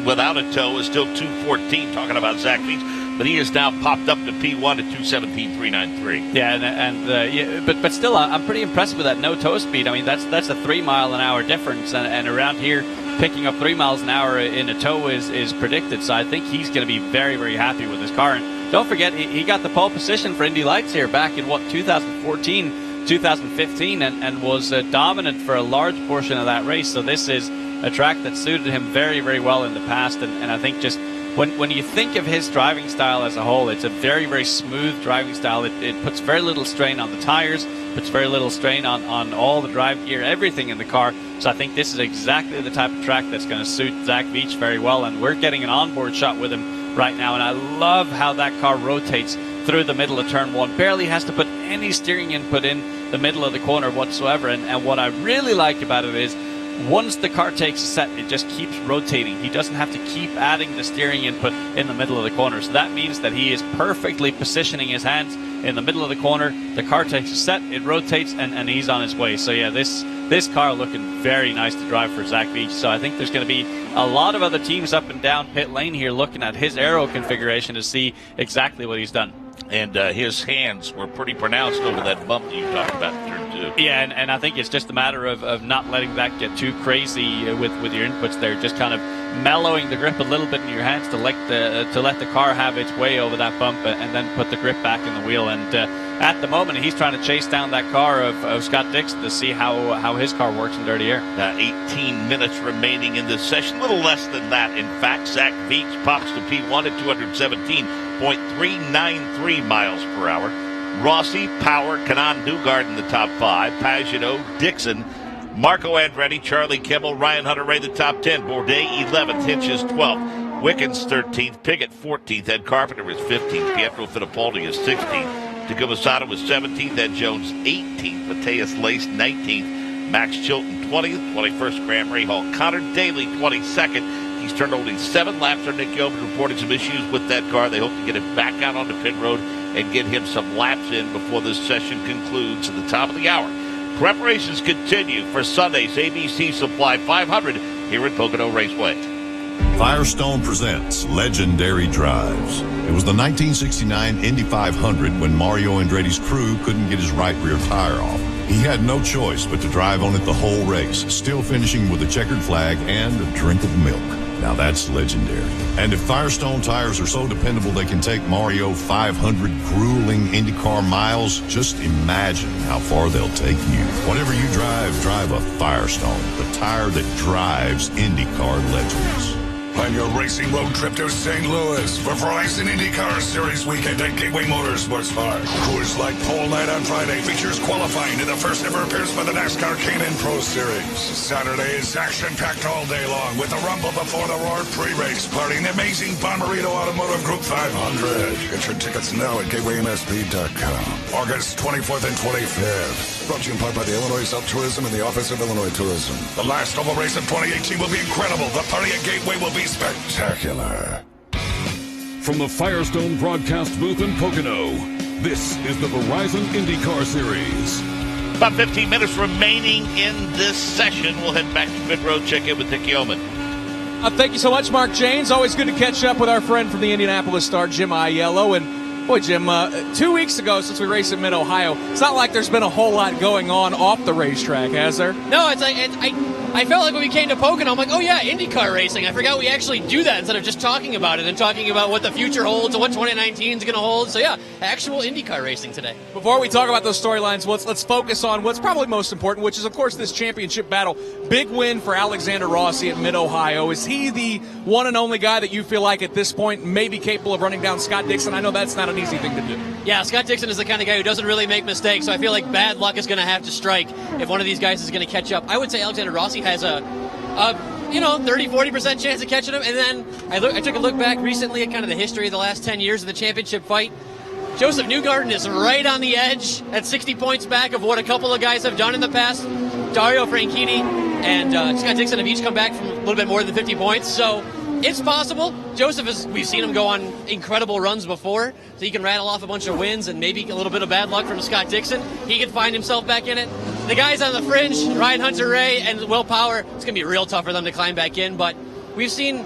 without a tow is still 2:14. Talking about Zach Veach, but he has now popped up to P1 at 2:17.393. Yeah, but still, I'm pretty impressed with that no tow speed. I mean, that's a 3 mile an hour difference, and around here, picking up 3 miles an hour in a tow is predicted. So I think he's going to be very, very happy with his car. And don't forget, he got the pole position for Indy Lights here back in 2014, 2015, and was dominant for a large portion of that race. So this is a track that suited him very, very well in the past. And I think just when you think of his driving style as a whole, it's a very, very smooth driving style. It puts very little strain on the tires, puts very little strain on all the drive gear, everything in the car. So I think this is exactly the type of track that's going to suit Zach Veach very well. And we're getting an onboard shot with him right now. And I love how that car rotates through the middle of turn 1. Barely has to put any steering input in the middle of the corner whatsoever. And what I really like about it is once the car takes a set, it just keeps rotating. He doesn't have to keep adding the steering input in the middle of the corner. So that means that he is perfectly positioning his hands in the middle of the corner. The car takes a set, it rotates, and he's on his way. So yeah, this car looking very nice to drive for Zach Veach. So I think there's going to be a lot of other teams up and down pit lane here looking at his aero configuration to see exactly what he's done. And his hands were pretty pronounced over that bump that you talked about in turn 2. Yeah, and I think it's just a matter of not letting that get too crazy with your inputs there. Just kind of mellowing the grip a little bit in your hands to let the car have its way over that bump, and then put the grip back in the wheel. And at the moment, he's trying to chase down that car of Scott Dixon to see how his car works in dirty air. 18 minutes remaining in this session, a little less than that. In fact, Zach Veach pops to P1 at 217.393 miles per hour. Rossi, Power, Kanan Newgarden in the top 5. Pagenaud, Dixon, Marco Andretti, Charlie Kimmel, Ryan Hunter-Reay the top 10. Bourdais 11th, Hitches 12th. Wickens 13th, Piggott 14th, Ed Carpenter is 15th, Pietro Fittipaldi is 16th. Takuma Sato was 17th, Ed Jones 18th, Matthias Lace 19th, Max Chilton 20th, 21st Graham Rahal, Conor Daly 22nd. He's turned only 7 laps. Nick Yeoman reported some issues with that car. They hope to get him back out on the pit road and get him some laps in before this session concludes at the top of the hour. Preparations continue for Sunday's ABC Supply 500 here at Pocono Raceway. Firestone presents Legendary Drives. It was the 1969 Indy 500 when Mario Andretti's crew couldn't get his right rear tire off. He had no choice but to drive on it the whole race, still finishing with a checkered flag and a drink of milk. Now that's legendary. And if Firestone tires are so dependable they can take Mario 500 grueling IndyCar miles, just imagine how far they'll take you. Whatever you drive, drive a Firestone, the tire that drives IndyCar legends. Plan your racing road trip to St. Louis for Verizon IndyCar Series weekend at Gateway Motorsports Park. Coors Light Pole Night on Friday features qualifying in the first ever appearance by the NASCAR K&N Pro Series. Saturday is action-packed all day long with the Rumble Before the Roar pre-race party and the amazing Bommarito Automotive Group 500. Get your tickets now at GatewayMSP.com. August 24th and 25th. Brought to you in part by the Illinois South Tourism and the Office of Illinois Tourism. The last oval race of 2018 will be incredible. The party at Gateway will be spectacular. From the Firestone broadcast booth in Pocono, this is the Verizon IndyCar Series. About 15 minutes remaining in this session. We'll head back to pit road, check in with Nick Yeoman. Thank you so much, Mark James. Always good to catch up with our friend from the Indianapolis Star, Jim Aiello. And boy, Jim, 2 weeks ago since we raced in Mid-Ohio, it's not like there's been a whole lot going on off the racetrack, has there? No, it's like I felt like when we came to Pocono, I'm like, oh yeah, IndyCar racing. I forgot we actually do that instead of just talking about it and talking about what the future holds and what 2019 is going to hold. So yeah, actual IndyCar racing today. Before we talk about those storylines, let's focus on what's probably most important, which is, of course, this championship battle. Big win for Alexander Rossi at Mid-Ohio. Is he the one and only guy that you feel like at this point may be capable of running down Scott Dixon? I know that's not an easy thing to do. Yeah, Scott Dixon is the kind of guy who doesn't really make mistakes, so I feel like bad luck is going to have to strike if one of these guys is going to catch up. I would say Alexander Rossi has a 30-40% chance of catching him. And then I took a look back recently at kind of the history of the last 10 years of the championship fight. Joseph Newgarden is right on the edge at 60 points back of what a couple of guys have done in the past. Dario Franchitti and Scott Dixon have each come back from a little bit more than 50 points. So it's possible. We've seen him go on incredible runs before, so he can rattle off a bunch of wins and maybe a little bit of bad luck from Scott Dixon. He can find himself back in it. The guys on the fringe, Ryan Hunter-Reay and Will Power, it's going to be real tough for them to climb back in, but we've seen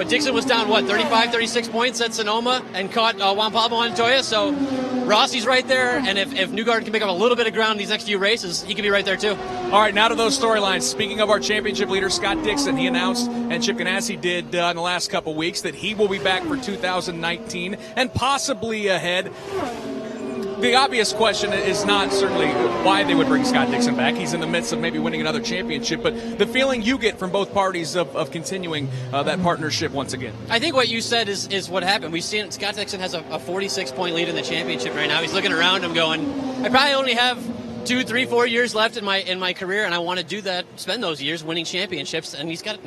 Dixon was down, 35, 36 points at Sonoma and caught Juan Pablo Montoya, so Rossi's right there, and if Newgarden can pick up a little bit of ground these next few races, he can be right there too. All right, now to those storylines. Speaking of our championship leader, Scott Dixon, he announced, and Chip Ganassi did in the last couple weeks, that he will be back for 2019 and possibly ahead. The obvious question is not certainly why they would bring Scott Dixon back. He's in the midst of maybe winning another championship, but the feeling you get from both parties of continuing that partnership once again. I think what you said is what happened. We've seen Scott Dixon has a 46-point lead in the championship right now. He's looking around him going, I probably only have 2, 3, 4 years left in my career, and I want to do that, spend those years winning championships, and he's got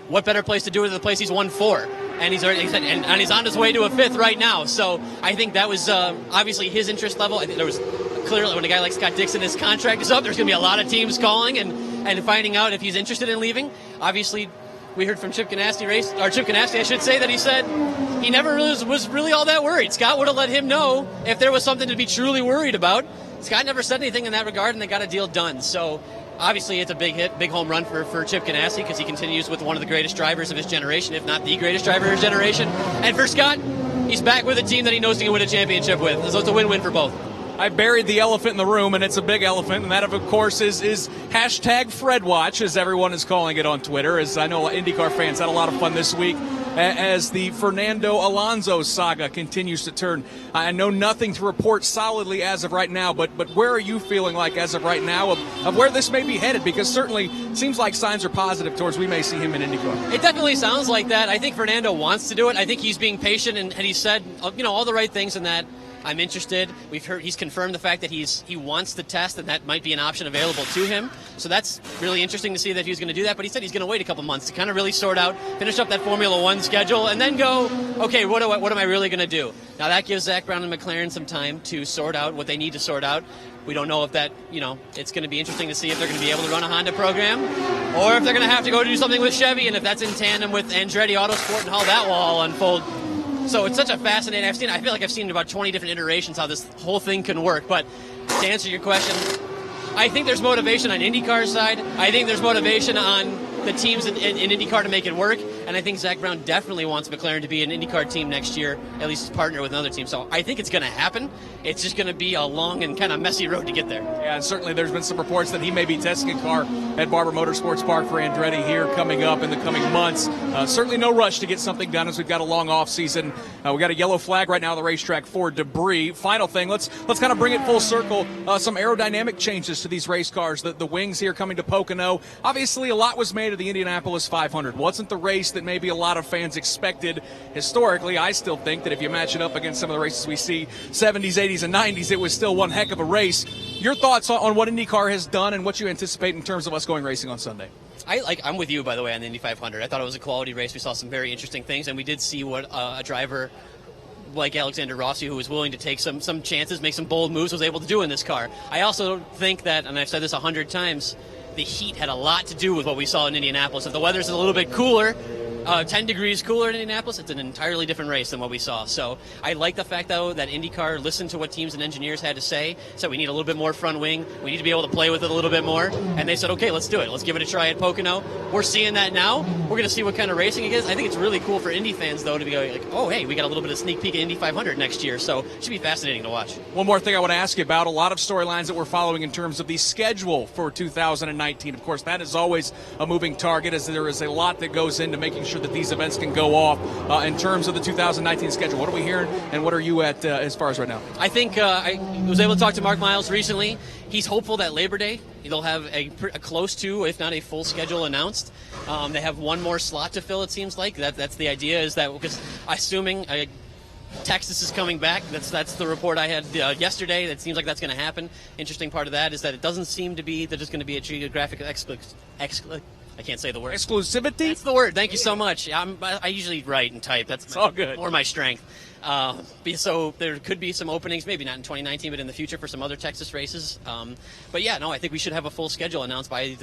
what better place to do it than the place he's won 4? And he's on his way to a 5th right now. So I think that was obviously his interest level. I think there was clearly, when a guy like Scott Dixon, his contract is up, there's going to be a lot of teams calling and finding out if he's interested in leaving. Obviously, we heard from Chip Ganassi, I should say, that he said he never was really all that worried. Scott would have let him know if there was something to be truly worried about. Scott never said anything in that regard, and they got a deal done. So obviously, it's a big hit, big home run for Chip Ganassi, because he continues with one of the greatest drivers of his generation, if not the greatest driver of his generation. And for Scott, he's back with a team that he knows he can win a championship with. So it's a win-win for both. I buried the elephant in the room, and it's a big elephant, and that, of course, is hashtag FredWatch, as everyone is calling it on Twitter, as I know IndyCar fans had a lot of fun this week as the Fernando Alonso saga continues to turn. I know nothing to report solidly as of right now, but where are you feeling like as of right now of where this may be headed? Because certainly seems like signs are positive towards we may see him in IndyCar. It definitely sounds like that. I think Fernando wants to do it. I think he's being patient, and he said, all the right things in that. I'm interested. We've heard he's confirmed the fact that he wants to test, and that might be an option available to him. So that's really interesting to see that he's going to do that. But he said he's going to wait a couple months to kind of really sort out, finish up that Formula One schedule, and then go, okay, what am I really going to do? Now that gives Zach Brown and McLaren some time to sort out what they need to sort out. We don't know if that, it's going to be interesting to see if they're going to be able to run a Honda program, or if they're going to have to go do something with Chevy, and if that's in tandem with Andretti Autosport and how that will all unfold. So it's such a fascinating. I feel like I've seen about 20 different iterations how this whole thing can work. But to answer your question, I think there's motivation on IndyCar's side. I think there's motivation on the teams in IndyCar to make it work. And I think Zach Brown definitely wants McLaren to be an IndyCar team next year, at least partner with another team. So I think it's going to happen. It's just going to be a long and kind of messy road to get there. Yeah, and certainly there's been some reports that he may be testing a car at Barber Motorsports Park for Andretti here coming up in the coming months. Certainly no rush to get something done as we've got a long off season. We got a yellow flag right now on the racetrack for debris. Final thing, let's kind of bring it full circle. Some aerodynamic changes to these race cars. The wings here coming to Pocono. Obviously a lot was made of the Indianapolis 500. Wasn't the race that maybe a lot of fans expected historically. I still think that if you match it up against some of the races we see, 70s, 80s, and 90s, it was still one heck of a race. Your thoughts on what IndyCar has done and what you anticipate in terms of us going racing on Sunday? I'm with you, by the way, on the Indy 500. I thought it was a quality race. We saw some very interesting things, and we did see what a driver like Alexander Rossi, who was willing to take some chances, make some bold moves, was able to do in this car. I also think that, and I've said this 100 times, the heat had a lot to do with what we saw in Indianapolis. If the weather's a little bit cooler, 10 degrees cooler in Indianapolis, it's an entirely different race than what we saw. So I like the fact, though, that IndyCar listened to what teams and engineers had to say. Said we need a little bit more front wing. We need to be able to play with it a little bit more. And they said, okay, let's do it. Let's give it a try at Pocono. We're seeing that now. We're going to see what kind of racing it is. I think it's really cool for Indy fans, though, to be going like, oh, hey, we got a little bit of sneak peek at Indy 500 next year. So it should be fascinating to watch. One more thing I want to ask you about, a lot of storylines that we're following in terms of the schedule for 2019. Of course, that is always a moving target, as there is a lot that goes into making sure that these events can go off in terms of the 2019 schedule. What are we hearing, and what are you at as far as right now? I think I was able to talk to Mark Miles recently. He's hopeful that Labor Day they'll have a close to, if not a full schedule announced. They have one more slot to fill, it seems like. That's the idea, is that because assuming Texas is coming back. That's the report I had yesterday. It seems like that's going to happen. Interesting part of that is that it doesn't seem to be that there's going to be a geographic I can't say the word. Exclusivity? That's the word. Thank you so much. I usually write and type. That's all good. More my strength. So there could be some openings, maybe not in 2019, but in the future for some other Texas races. But yeah, no, I think we should have a full schedule announced by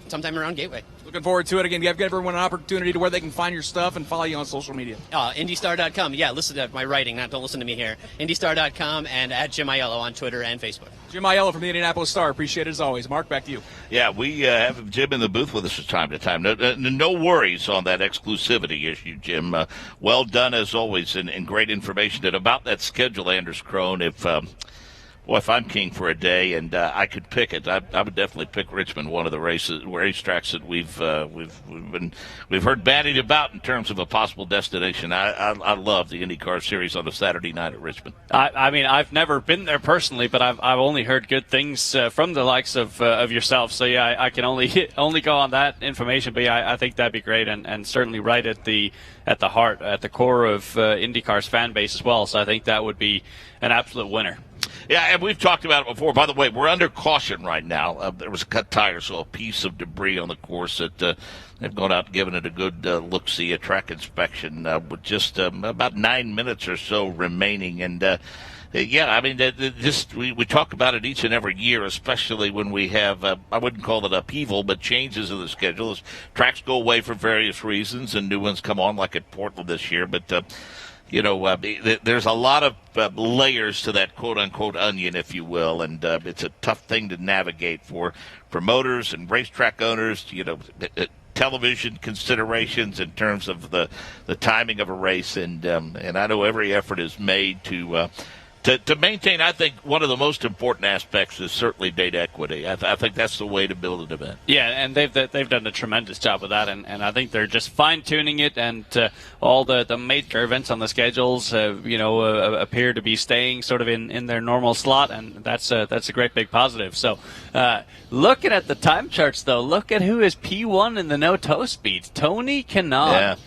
sometime around Gateway. Looking forward to it. Again, give everyone an opportunity to where they can find your stuff and follow you on social media. IndyStar.com. Yeah, listen to my writing. Don't listen to me here. IndyStar.com and at Jim Aiello on Twitter and Facebook. Jim Aiello from the Indianapolis Star. Appreciate it as always. Mark, back to you. Yeah, we have Jim in the booth with us from time to time. No worries on that exclusivity issue, Jim. Well done as always, and great information. And about that schedule, Anders Krohn, if I'm king for a day and I could pick it, I would definitely pick Richmond, one of the racetracks that we've heard bandied about in terms of a possible destination. I love the IndyCar Series on a Saturday night at Richmond. I mean, I've never been there personally, but I've only heard good things from the likes of yourself. So yeah, I can only go on that information. But yeah, I think that'd be great, and certainly right at the heart, at the core of IndyCar's fan base as well. So I think that would be an absolute winner. Yeah, and we've talked about it before. By the way, we're under caution right now. There was a cut tire, so a piece of debris on the course that they've gone out and given it a good look-see, a track inspection with just about 9 minutes or so remaining. And, yeah, I mean, we talk about it each and every year, especially when we have, I wouldn't call it upheaval, but changes in the schedule. As tracks go away for various reasons and new ones come on, like at Portland this year. But, there's a lot of layers to that quote-unquote onion, if you will, and it's a tough thing to navigate for promoters and racetrack owners. television considerations in terms of the timing of a race, and I know every effort is made to maintain. I think one of the most important aspects is certainly data equity. I think that's the way to build an event. Yeah, and they've done a tremendous job with that, and I think they're just fine-tuning it, and all the major events on the schedules, appear to be staying sort of in their normal slot, and that's a great big positive. So looking at the time charts, though, look at who is P1 in the no-toe speeds. Tony Kanaan,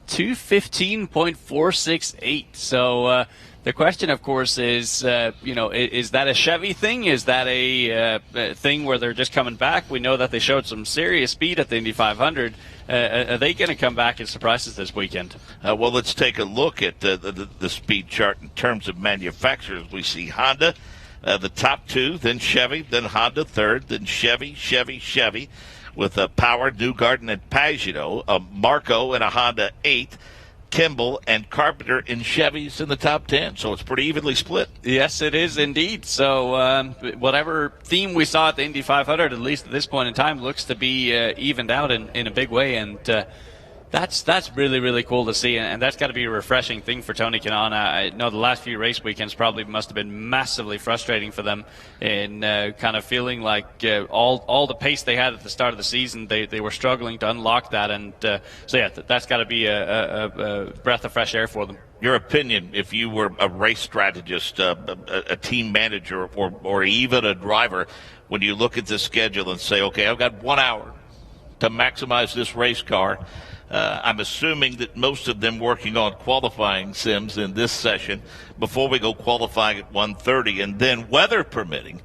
2:15.468. So the question, of course, is, is that a Chevy thing? Is that a thing where they're just coming back? We know that they showed some serious speed at the Indy 500. Are they going to come back and surprise us this weekend? Well, let's take a look at the speed chart in terms of manufacturers. We see Honda, the top two, then Chevy, then Honda third, then Chevy, with Power, Newgarden, and Pagano, Marco and a Honda eighth, Kimball and Carpenter in Chevys in the top 10, so it's pretty evenly split. Yes, it is indeed. So whatever theme we saw at the Indy 500, at least at this point in time, looks to be evened out in a big way, and that's really, really cool to see, and that's got to be a refreshing thing for Tony Kanaan. I know the last few race weekends probably must have been massively frustrating for them in kind of feeling like all the pace they had at the start of the season, they were struggling to unlock that, and that's got to be a breath of fresh air for them. Your opinion, if you were a race strategist, a team manager, or even a driver, when you look at the schedule and say, okay, I've got 1 hour to maximize this race car. I'm assuming that most of them working on qualifying sims in this session before we go qualifying at 1:30, and then weather permitting,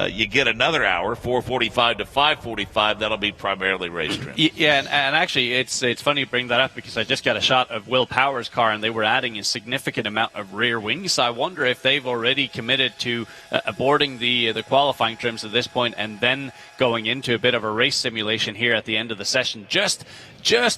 you get another hour, 4:45 to 5:45. That'll be primarily race trim. Yeah, and actually, it's funny you bring that up because I just got a shot of Will Power's car, and they were adding a significant amount of rear wings. So I wonder if they've already committed to aborting the qualifying trims at this point, and then going into a bit of a race simulation here at the end of the session, just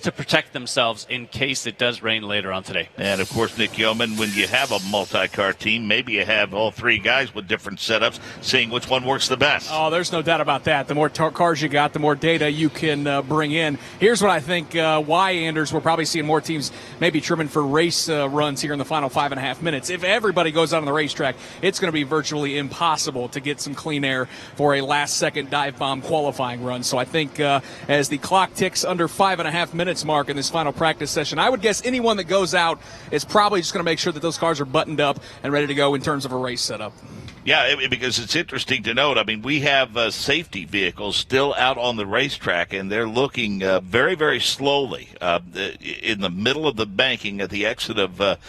to protect themselves in case it does rain later on today. And, of course, Nick Yeoman, when you have a multi-car team, maybe you have all three guys with different setups, seeing which one works the best. Oh, there's no doubt about that. The more cars you got, the more data you can bring in. Here's what I think why, Anders, we're probably seeing more teams maybe trimming for race runs here in the final 5.5 minutes. If everybody goes out on the racetrack, it's going to be virtually impossible to get some clean air for a last-second dive bomb qualifying run. So I think as the clock ticks under 5.5 minutes mark in this final practice session, I would guess anyone that goes out is probably just going to make sure that those cars are buttoned up and ready to go in terms of a race setup. Yeah, because it's interesting to note. I mean, we have safety vehicles still out on the racetrack, and they're looking very, very slowly in the middle of the banking at the exit of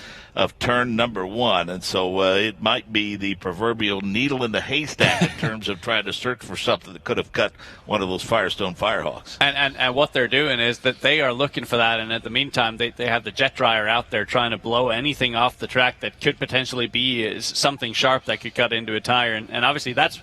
turn number 1. And so it might be the proverbial needle in the haystack in terms of trying to search for something that could have cut one of those Firestone Firehawks. And what they're doing is that they are looking for that, and at the meantime, they have the jet dryer out there trying to blow anything off the track that could potentially be something sharp that could cut into a tire. And obviously that's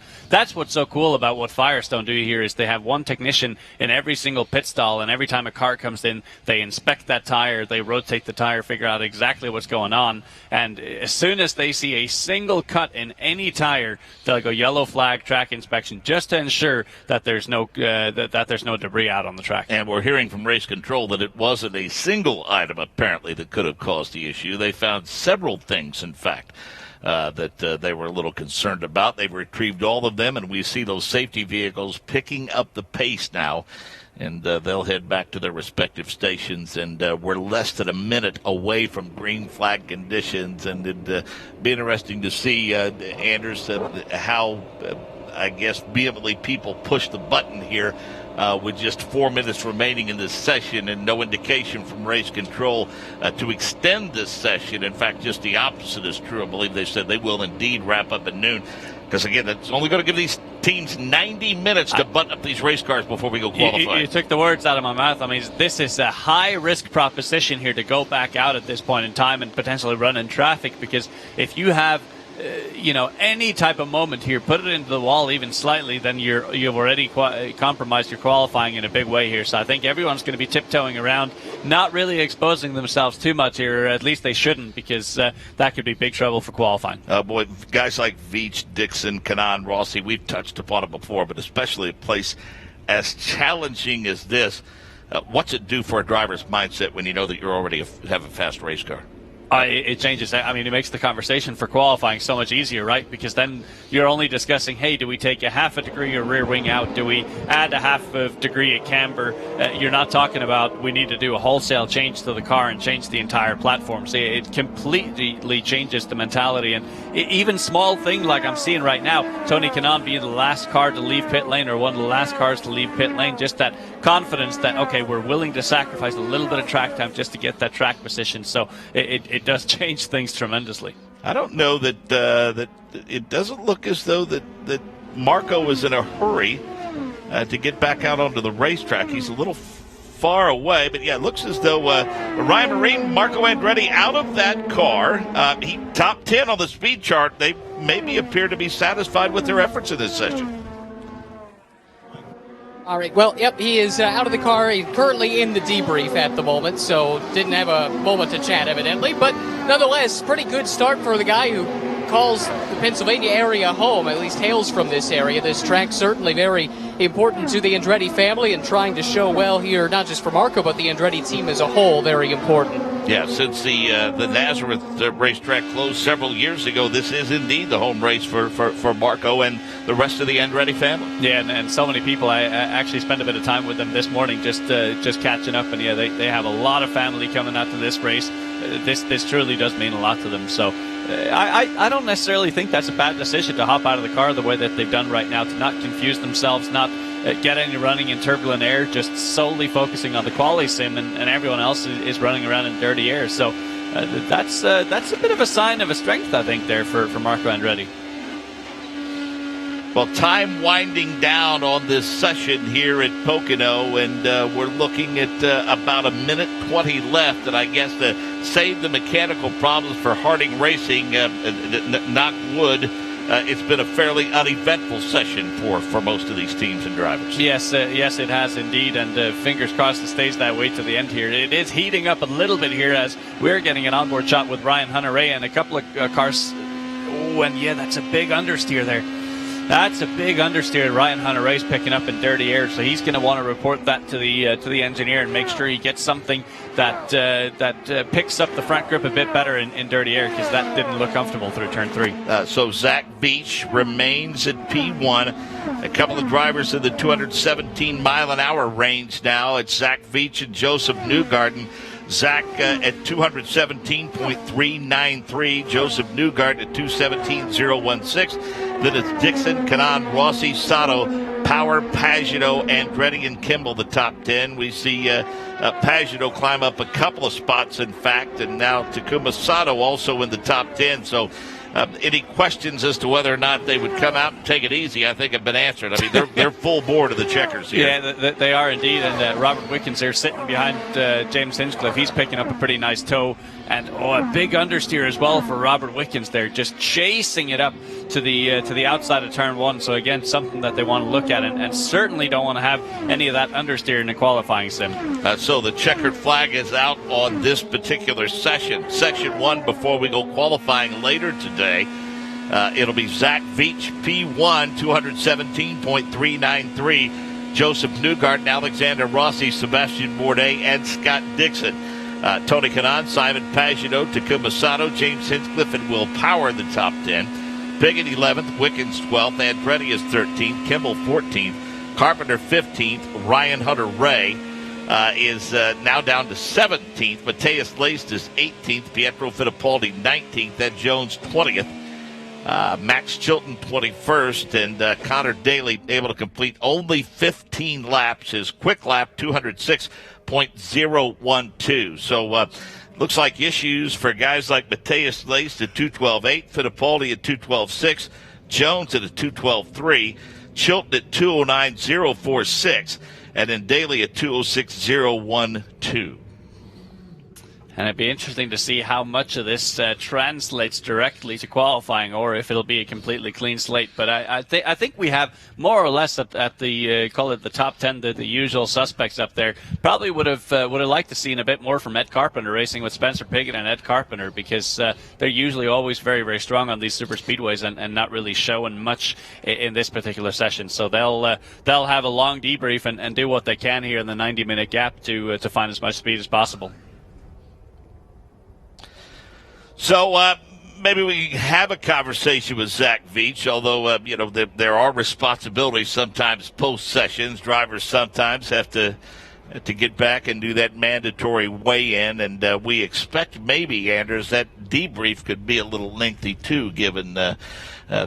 what's so cool about what Firestone do here is they have one technician in every single pit stall, and every time a car comes in, they inspect that tire, they rotate the tire, figure out exactly what's going on, and as soon as they see a single cut in any tire, they'll go yellow flag track inspection just to ensure that there's no that there's no debris out on the track. And we're hearing from race control that it wasn't a single item apparently that could have caused the issue. They found several things, in fact, that they were a little concerned about. They've retrieved all of them, and we see those safety vehicles picking up the pace now, and they'll head back to their respective stations, and we're less than a minute away from green flag conditions, and it'd be interesting to see, Anders, how, I guess, vehemently people push the button here with just 4 minutes remaining in this session and no indication from race control to extend this session. In fact, just the opposite is true. I believe they said they will indeed wrap up at noon. Because, again, that's only going to give these teams 90 minutes to button up these race cars before we go qualify. You took the words out of my mouth. I mean, this is a high-risk proposition here to go back out at this point in time and potentially run in traffic, because if you have any type of moment here, put it into the wall even slightly, then you've already compromised your qualifying in a big way here. So I think everyone's going to be tiptoeing around, not really exposing themselves too much here, or at least they shouldn't, because that could be big trouble for qualifying. Boy, guys like Veach, Dixon, Kanaan, Rossi, we've touched upon it before, but especially a place as challenging as this. what's it do for a driver's mindset when you know that you're already have a fast race car? It changes. I mean, it makes the conversation for qualifying so much easier, right? Because then you're only discussing, hey, do we take a half a degree of rear wing out? Do we add a half a degree of camber? You're not talking about we need to do a wholesale change to the car and change the entire platform. So it completely changes the mentality. And even small thing like I'm seeing right now, Tony Kanaan being the last car to leave pit lane or one of the last cars to leave pit lane, just that confidence that, okay, we're willing to sacrifice a little bit of track time just to get that track position. So it does change things tremendously. I don't know that that it doesn't look as though that Marco is in a hurry to get back out onto the racetrack. He's a little far away, but yeah, it looks as though Ryan Marine, Marco Andretti out of that car. He top 10 on the speed chart. They maybe appear to be satisfied with their efforts in this session. All right, well, yep, he is out of the car. He's currently in the debrief at the moment, so didn't have a moment to chat, evidently. But nonetheless, pretty good start for the guy who calls the Pennsylvania area home, at least hails from this area. This track certainly very important to the Andretti family and trying to show well here, not just for Marco, but the Andretti team as a whole, very important. Yeah, since the Nazareth racetrack closed several years ago, this is indeed the home race for Marco and the rest of the Andretti family. Yeah, and so many people. I actually spent a bit of time with them this morning, just catching up, and yeah, they have a lot of family coming out to this race. This truly does mean a lot to them. So I don't necessarily think that's a bad decision to hop out of the car the way that they've done right now, to not confuse themselves, not get any running in turbulent air, just solely focusing on the quali sim, and everyone else is running around in dirty air. So that's a bit of a sign of a strength, I think, there for Marco Andretti. Well, time winding down on this session here at Pocono, and we're looking at about a minute 20 left, and I guess to save the mechanical problems for Harding Racing, knock wood, it's been a fairly uneventful session for most of these teams and drivers. Yes, it has indeed, and fingers crossed it stays that way to the end here. It is heating up a little bit here as we're getting an onboard shot with Ryan Hunter-Reay and a couple of cars. Oh, and yeah, that's a big understeer there. That's a big understeer Ryan Hunter-Reay's picking up in dirty air, so he's going to want to report that to the engineer and make sure he gets something that picks up the front grip a bit better in dirty air, because that didn't look comfortable through turn 3. So Zach Beach remains at P1. A couple of drivers in the 217-mile-an-hour range now. It's Zach Beach and Joseph Newgarden. Zach at 217.393. Joseph Newgarden at 217.016. Then it's Dixon, Kanaan, Rossi, Sato, Power, Pagano, Andretti, and Kimball, the top 10. We see Pagano climb up a couple of spots, in fact, and now Takuma Sato also in the top 10. So any questions as to whether or not they would come out and take it easy, I think, have been answered. I mean, they're full board of the checkers here. Yeah, they are indeed. And Robert Wickens there sitting behind James Hinchcliffe. He's picking up a pretty nice tow. And a big understeer as well for Robert Wickens there, just chasing it up to the outside of turn 1. So again, something that they want to look at, and certainly don't want to have any of that understeer in the qualifying sim. So the checkered flag is out on this particular session. Section 1 before we go qualifying later today. It'll be Zach Veach, P1, 217.393. Joseph Newgarden, Alexander Rossi, Sebastien Bourdais, and Scott Dixon. Tony Kanaan, Simon Pagano, Takuma Sato, James Hinchcliffe, and Will Power in the top 10. Biggin 11th, Wickens 12th, Andretti is 13th, Kimball 14th, Carpenter 15th, Ryan Hunter-Reay is now down to 17th, Mateus Laced is 18th, Pietro Fittipaldi 19th, Ed Jones 20th, Max Chilton 21st, and Conor Daly able to complete only 15 laps, his quick lap 206.012. So looks like issues for guys like Mateus Laced at 212.8, Fittipaldi at 212.6, Jones at a 212.3, Chilton at 209.046, and then Daly at 206.012. And it'd be interesting to see how much of this translates directly to qualifying, or if it'll be a completely clean slate. But I think we have more or less at the call it the top 10, the usual suspects up there. Probably would have liked to seen a bit more from Ed Carpenter racing with Spencer Pigot and Ed Carpenter, because they're usually always very, very strong on these super speedways and not really showing much in this particular session. So they'll have a long debrief and do what they can here in the 90-minute gap to find as much speed as possible. So maybe we have a conversation with Zach Veach, although, there are responsibilities sometimes post-sessions. Drivers sometimes have to get back and do that mandatory weigh-in, and we expect maybe, Anders, that debrief could be a little lengthy too, given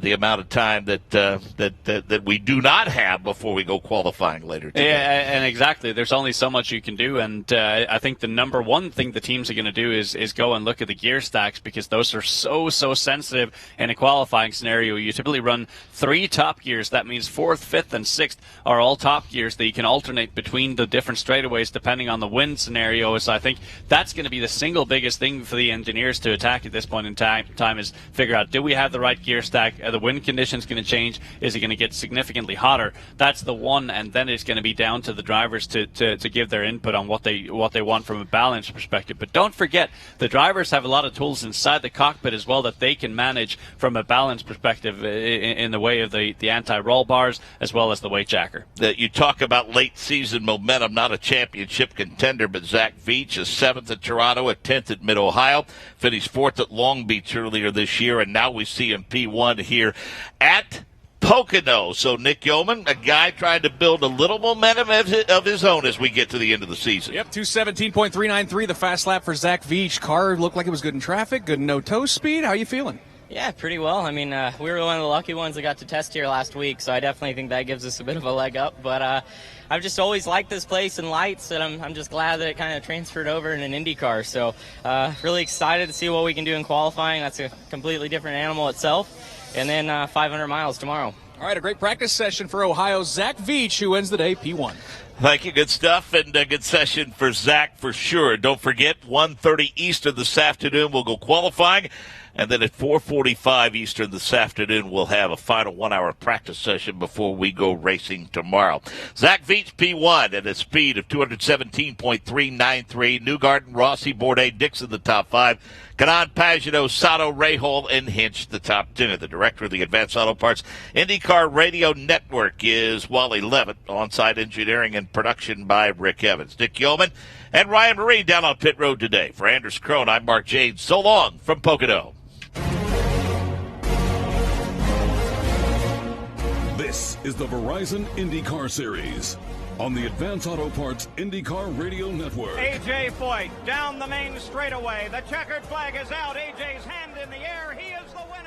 the amount of time that we do not have before we go qualifying later today. Yeah, and exactly. There's only so much you can do, and I think the number one thing the teams are going to do is go and look at the gear stacks, because those are so sensitive in a qualifying scenario. You typically run 3 top gears. That means 4th, 5th, and 6th are all top gears that you can alternate between the different straightaways depending on the wind scenario. So I think that's going to be the single biggest thing for the engineers to attack at this point in time is figure out, do we have the right gear stack? Are the wind conditions going to change? Is it going to get significantly hotter? That's the one, and then it's going to be down to the drivers to give their input on what they want from a balance perspective. But don't forget, the drivers have a lot of tools inside the cockpit as well that they can manage from a balance perspective in the way of the anti-roll bars as well as the weight jacker. You talk about late season momentum, not a championship contender, but Zach Veach is 7th at Toronto, at 10th at Mid-Ohio, finished 4th at Long Beach earlier this year, and now we see him P1 here at Pocono. So Nick Yeoman, a guy trying to build a little momentum of his own as we get to the end of the season. Yep, 2:17.393, the fast lap for Zach Veach. Car looked like it was good in traffic, good no-toe speed. How are you feeling? Yeah, pretty well. I mean, we were one of the lucky ones that got to test here last week, so I definitely think that gives us a bit of a leg up. But I've just always liked this place and lights, and I'm just glad that it kind of transferred over in an IndyCar. So really excited to see what we can do in qualifying. That's a completely different animal itself. And then 500 miles tomorrow. All right, a great practice session for Ohio's Zach Veach, who ends the day P1. Thank you. Good stuff, and a good session for Zach for sure. Don't forget, 1:30 Eastern this afternoon, we'll go qualifying. And then at 4:45 Eastern this afternoon, we'll have a final 1-hour practice session before we go racing tomorrow. Zach Veach, P1, at a speed of 217.393. Newgarden, Rossi, Bourdais, Dixon, the top 5. Canan, Pagano, Sato, Rahal, and Hinch, the top 10. The director of the Advanced Auto Parts IndyCar Radio Network is Wally Levitt. On-site engineering and production by Rick Evans. Nick Yeoman and Ryan Marie down on pit road today. For Anders Krohn, I'm Mark Jane. So long from Pocono. This is the Verizon IndyCar Series on the Advanced Auto Parts IndyCar Radio Network. A.J. Foyt down the main straightaway. The checkered flag is out. A.J.'s hand in the air. He is the winner.